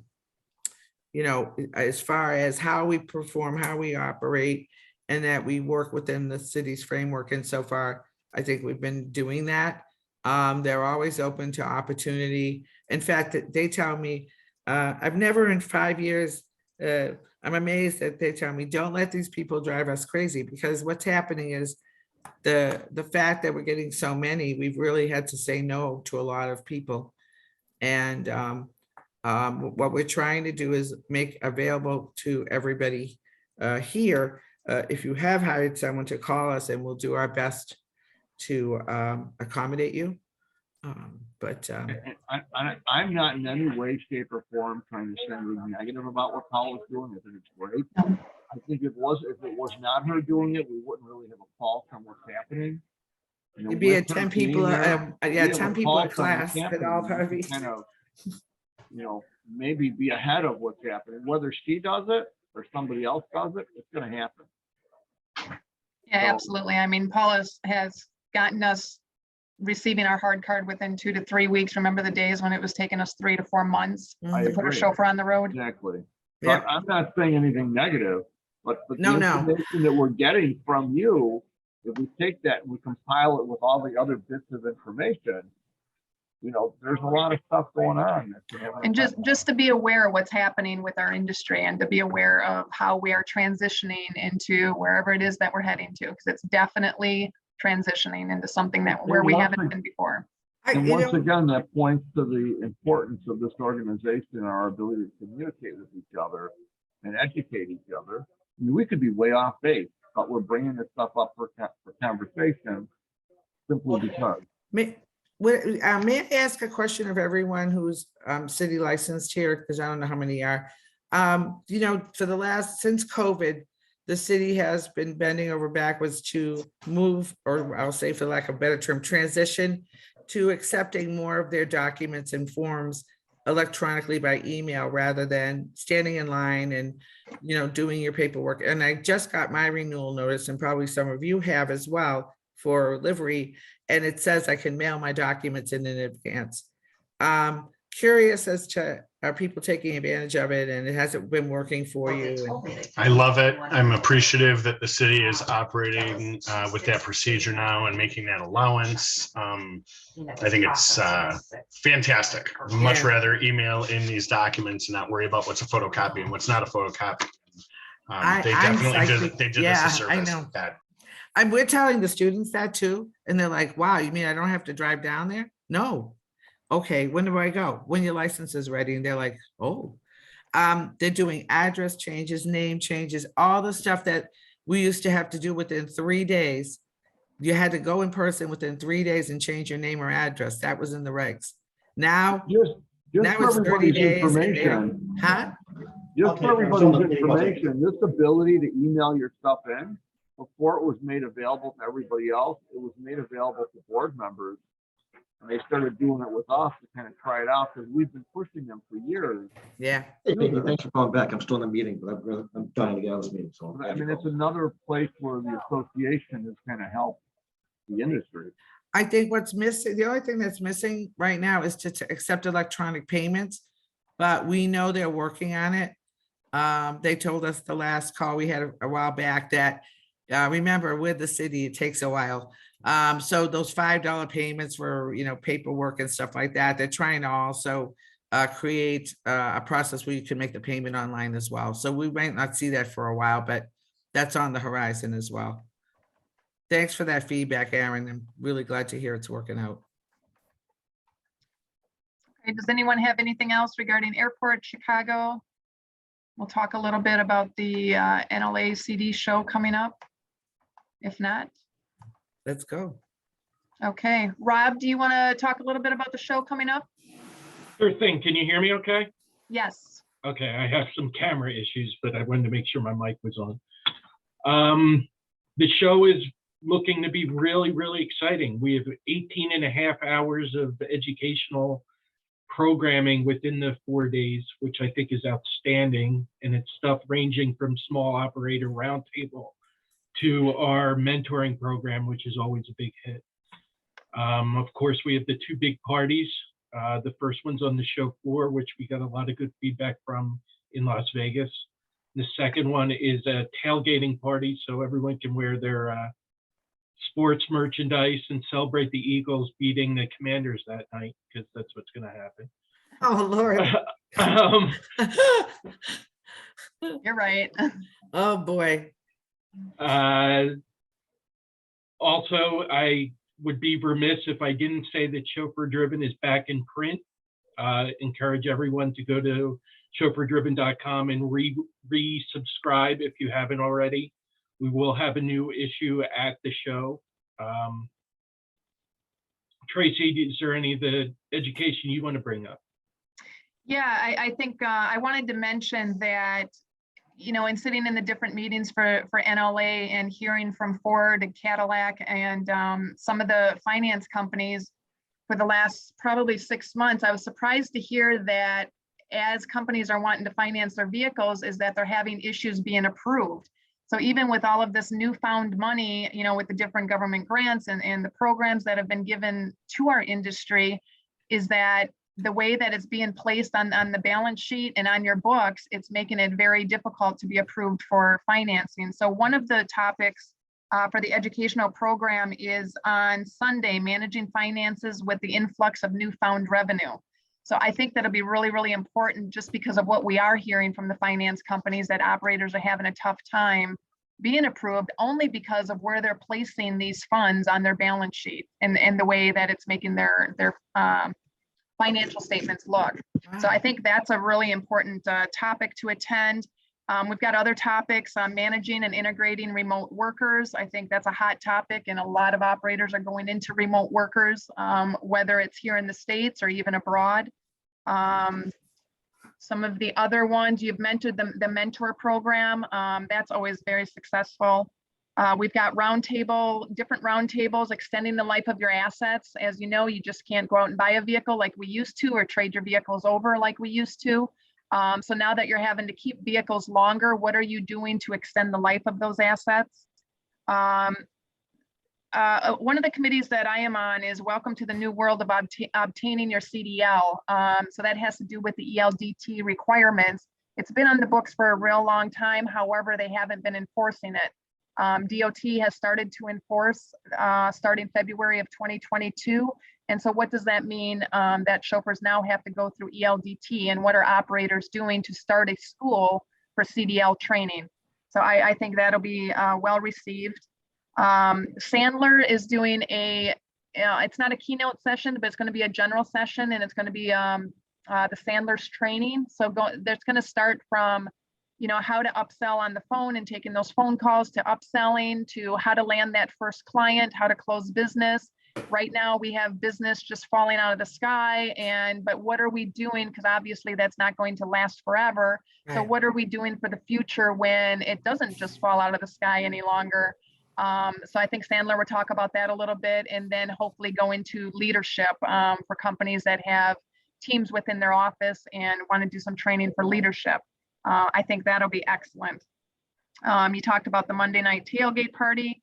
far as how we perform, how we operate, and that we work within the city's framework. And so far, I think we've been doing that. They're always open to opportunity. In fact, they tell me, I've never in 5 years, I'm amazed that they tell me, don't let these people drive us crazy, because what's happening is the fact that we're getting so many, we've really had to say no to a lot of people. And what we're trying to do is make available to everybody here, if you have hired someone, to call us and we'll do our best to accommodate you. I'm not in any way, shape, or form trying to send anything negative about what Paula's doing. I think it's great. I think if it was not her doing it, we wouldn't really have a pulse on what's happening. It'd be with a her 10 people, being there, we have a 10 people a pulse on what's class, but all happening. We probably. can kind of, maybe be ahead of what's happening. Whether she does it or somebody else does it, it's going to happen. Yeah, So- absolutely. I mean, Paula has gotten us receiving our hard card within 2 to 3 weeks. Remember the days when it was taking us 3 to 4 months I to put a agree. chauffeur on the road? Exactly. Yeah. But I'm not saying anything negative, but the No. information that we're getting from you, if we take that and we compile it with all the other bits of information, there's a lot of stuff going on. that's gonna have an And effect. just to be aware of what's happening with our industry and to be aware of how we are transitioning into wherever it is that we're heading to, because it's definitely transitioning into something where we haven't been before. And once again, that points to the importance of this organization and our ability to communicate with each other and educate each other. I mean, we could be way off base, but we're bringing this stuff up for conversation simply because. May I ask a question of everyone who's city licensed here, because I don't know how many are. For since COVID, the city has been bending over backwards to move, or I'll say for lack of a better term, transition to accepting more of their documents and forms electronically by email rather than standing in line and, doing your paperwork. And I just got my renewal notice, and probably some of you have as well, for livery. And it says I can mail my documents in advance. Curious as to, are people taking advantage of it, and it hasn't been working for you? I love it. I'm appreciative that the city is operating with that procedure now and making that allowance. I think it's fantastic. Much Yeah. rather email in these documents and not worry about what's a photocopy and what's not a photocopy. They I'm definitely psyched. did Yeah, us a I service know. with that. We're telling the students that too, and they're like, wow, you mean I don't have to drive down there? No. Okay, when do I go? When your license is ready? And they're like, oh. They're doing address changes, name changes, all the stuff that we used to have to do within 3 days. You had to go in person within 3 days and change your name or address. That was in the regs. Now, Just now for it's 30 everybody's days. and they're- information, Huh? just for everybody's information, this ability to email your stuff in, before it was made available to everybody else, it was made available to board members. And they started doing it with us to kind of try it out, because we've been pushing them for years. Yeah, Hey, Peggy, thanks for calling back. I'm still in a meeting, but I'm trying to get out of this meeting, so. I mean, it's another place where the association has kind of helped the industry. I think what's missing, the only thing that's missing right now is to accept electronic payments, but we know they're working on it. They told us the last call we had a while back that, remember, with the city, it takes a while. So those $5 payments for, paperwork and stuff like that, they're trying to also create a process where you can make the payment online as well. So we might not see that for a while, but that's on the horizon as well. Thanks for that feedback, Aaron. I'm really glad to hear it's working out. Okay, does anyone have anything else regarding Airport Chicago? We'll talk a little bit about the NLA CD show coming up. If not, Let's go. okay. Rob, do you want to talk a little bit about the show coming up? Sure thing. Can you hear me okay? Yes. Okay, I have some camera issues, but I wanted to make sure my mic was on. The show is looking to be really, really exciting. We have 18 and a half hours of educational programming within the 4 days, which I think is outstanding. And it's stuff ranging from small operator roundtable to our mentoring program, which is always a big hit. Of course, we have the two big parties. The first one's on the show floor, which we got a lot of good feedback from in Las Vegas. The second one is a tailgating party, so everyone can wear their sports merchandise and celebrate the Eagles beating the Commanders that night, because that's what's going to happen. Oh, Lord. You're right. Oh, boy. Also, I would be remiss if I didn't say that Chauffeur Driven is back in print. Encourage everyone to go to chauffeurdriven.com and resubscribe if you haven't already. We will have a new issue at the show. Tracy, is there any of the education you want to bring up? Yeah, I think I wanted to mention that, in sitting in the different meetings for NLA and hearing from Ford and Cadillac and some of the finance companies for the last probably 6 months, I was surprised to hear that as companies are wanting to finance their vehicles, is that they're having issues being approved. So even with all of this newfound money, with the different government grants and the programs that have been given to our industry, is that the way that it's being placed on the balance sheet and on your books, it's making it very difficult to be approved for financing. So one of the topics for the educational program is on Sunday, managing finances with the influx of newfound revenue. So I think that'll be really, really important, just because of what we are hearing from the finance companies, that operators are having a tough time being approved only because of where they're placing these funds on their balance sheet and the way that it's making their financial statements look. So I think that's a really important topic to attend. We've got other topics on managing and integrating remote workers. I think that's a hot topic, and a lot of operators are going into remote workers, whether it's here in the States or even abroad. Some of the other ones, you've mentioned the mentor program. That's always very successful. We've got different roundtables, extending the life of your assets. As you know, you just can't go out and buy a vehicle like we used to, or trade your vehicles over like we used to. So now that you're having to keep vehicles longer, what are you doing to extend the life of those assets? One of the committees that I am on is Welcome to the New World of Obtaining Your CDL. So that has to do with the ELDT requirements. It's been on the books for a real long time. However, they haven't been enforcing it. DOT has started to enforce starting February of 2022. And so what does that mean? That chauffeurs now have to go through ELDT, and what are operators doing to start a school for CDL training? So I think that'll be well received. Sandler is doing it's not a keynote session, but it's going to be a general session, and it's going to be the Sandler's training. So there's going to start from how to upsell on the phone and taking those phone calls, to upselling, to how to land that first client, how to close business. Right now we have business just falling out of the sky, but what are we doing? Because obviously that's not going to last forever. So Right. what are we doing for the future when it doesn't just fall out of the sky any longer? So I think Sandler will talk about that a little bit, and then hopefully go into leadership for companies that have teams within their office and want to do some training for leadership. I think that'll be excellent. You talked about the Monday night tailgate party.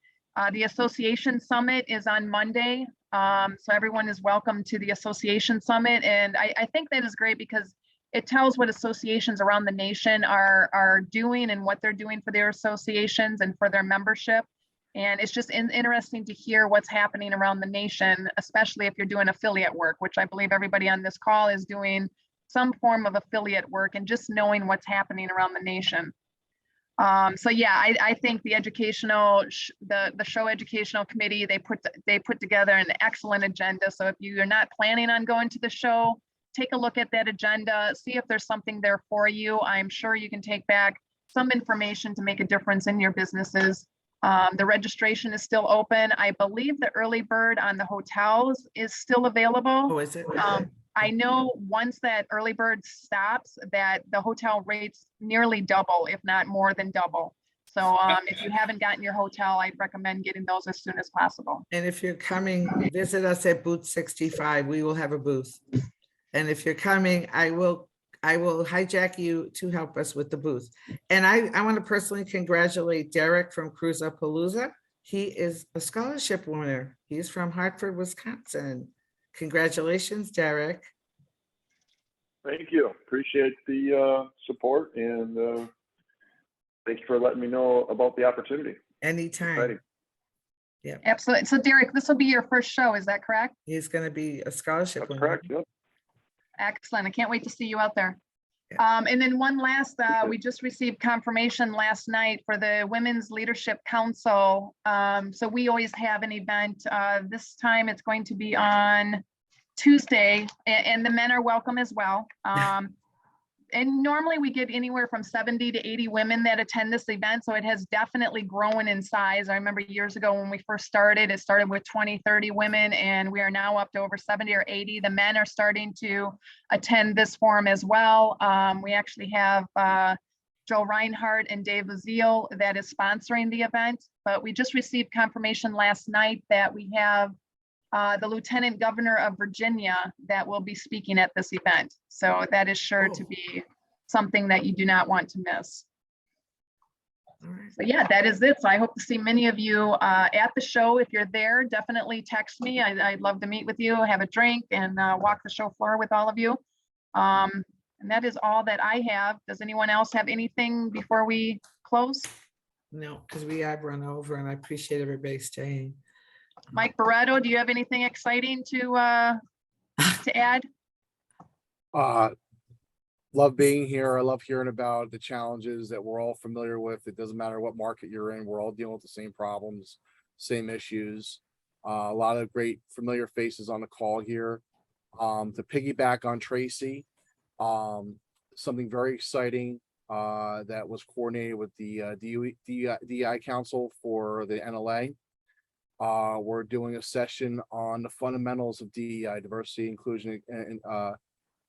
The association summit is on Monday. So everyone is welcome to the association summit. And I think that is great because it tells what associations around the nation are doing and what they're doing for their associations and for their membership. And it's just interesting to hear what's happening around the nation, especially if you're doing affiliate work, which I believe everybody on this call is doing some form of affiliate work, and just knowing what's happening around the nation. So yeah, I think the the show educational committee, they put together an excellent agenda. So if you're not planning on going to the show, take a look at that agenda, see if there's something there for you. I'm sure you can take back some information to make a difference in your businesses. The registration is still open. I believe the early bird on the hotels is still available. Oh, is it? I know once that early bird stops, that the hotel rates nearly double, if not more than double. So if you haven't gotten your hotel, I'd recommend getting those as soon as possible. And if you're coming, visit us at booth 65. We will have a booth. And if you're coming, I will hijack you to help us with the booth. And I want to personally congratulate Derek from Cruisapalooza. He is a scholarship winner. He's from Hartford, Wisconsin. Congratulations, Derek. Thank you. Appreciate the support, and thank you for letting me know about the opportunity. Anytime. Exciting. Yeah, Absolutely. So Derek, this will be your first show, is that correct? he's going to be a scholarship That's winner. correct. Yep. Excellent. I can't wait to see you out there. Yeah. And then one last, we just received confirmation last night for the Women's Leadership Council. So we always have an event. This time it's going to be on Tuesday, and the men are welcome as well. And normally we get anywhere from 70 to 80 women that attend this event. So it has definitely grown in size. I remember years ago when we first started, it started with 20, 30 women, and we are now up to over 70 or 80. The men are starting to attend this forum as well. We actually have Joe Reinhardt and Dave Lazille that is sponsoring the event, but we just received confirmation last night that we have the Lieutenant Governor of Virginia that will be speaking at this event. So that is sure to be something that you do not want to miss. All right. So yeah, that is it. So I hope to see many of you at the show. If you're there, definitely text me. I'd love to meet with you, have a drink, and walk the show floor with all of you. And that is all that I have. Does anyone else have anything before we close? No, because we have run over, and I appreciate everybody staying. Mike Barretto, do you have anything exciting to add? Love being here. I love hearing about the challenges that we're all familiar with. It doesn't matter what market you're in. We're all dealing with the same problems, same issues. A lot of great familiar faces on the call here. To piggyback on Tracy, something very exciting that was coordinated with the DEI Council for the NLA. We're doing a session on the fundamentals of DEI, diversity, inclusion, and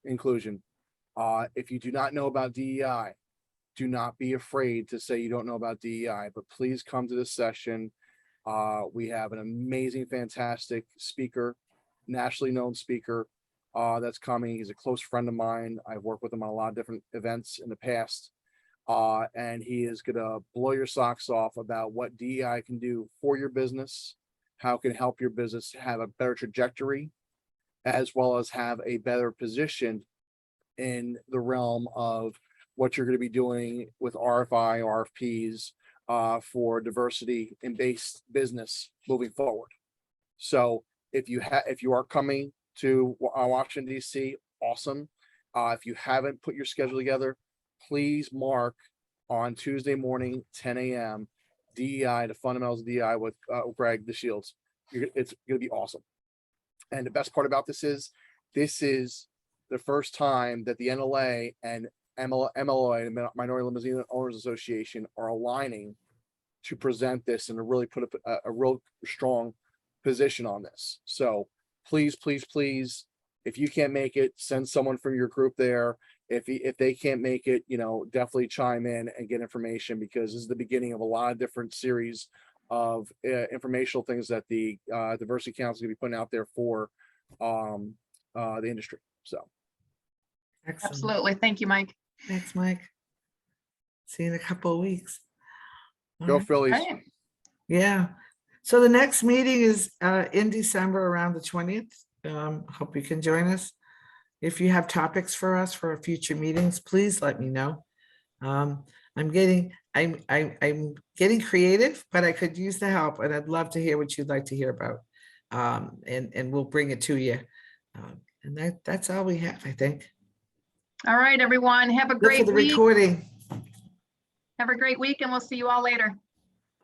inclusion. If you do not know about DEI, do not be afraid to say you don't know about DEI, but please come to this session. We have an amazing, fantastic speaker, nationally known speaker, that's coming. He's a close friend of mine. I've worked with him on a lot of different events in the past. And he is gonna blow your socks off about what DEI can do for your business, how it can help your business have a better trajectory, as well as have a better position in the realm of what you're going to be doing with RFI, RFPs, for diversity in based business moving forward. So if you are coming to Washington DC, awesome. If you haven't put your schedule together, please mark on Tuesday morning, 10 a.m. DEI, the fundamentals of DEI with Greg the Shields. It's going to be awesome. And the best part about this is the first time that the NLA and MLOA, the Minority Limousine Owners Association, are aligning to present this and to really put a real strong position on this. So please, please, please, if you can't make it, send someone from your group there. If they can't make it, definitely chime in and get information, because this is the beginning of a lot of different series of informational things that the Diversity Council is going to be putting out there for the industry. So. Excellent. Absolutely. Thank you, Mike. Thanks, Mike. See you in a couple of weeks. All Go right. Phillies. Right. Yeah. So the next meeting is in December around the 20th. Hope you can join us. If you have topics for us for future meetings, please let me know. I'm getting creative, but I could use the help, and I'd love to hear what you'd like to hear about. And we'll bring it to you. And that's all we have, I think. All right, everyone. Have a Look for great the week. recording. Have a great week, and we'll see you all later.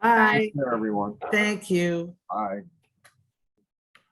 Bye. There, everyone. Thank you. Bye.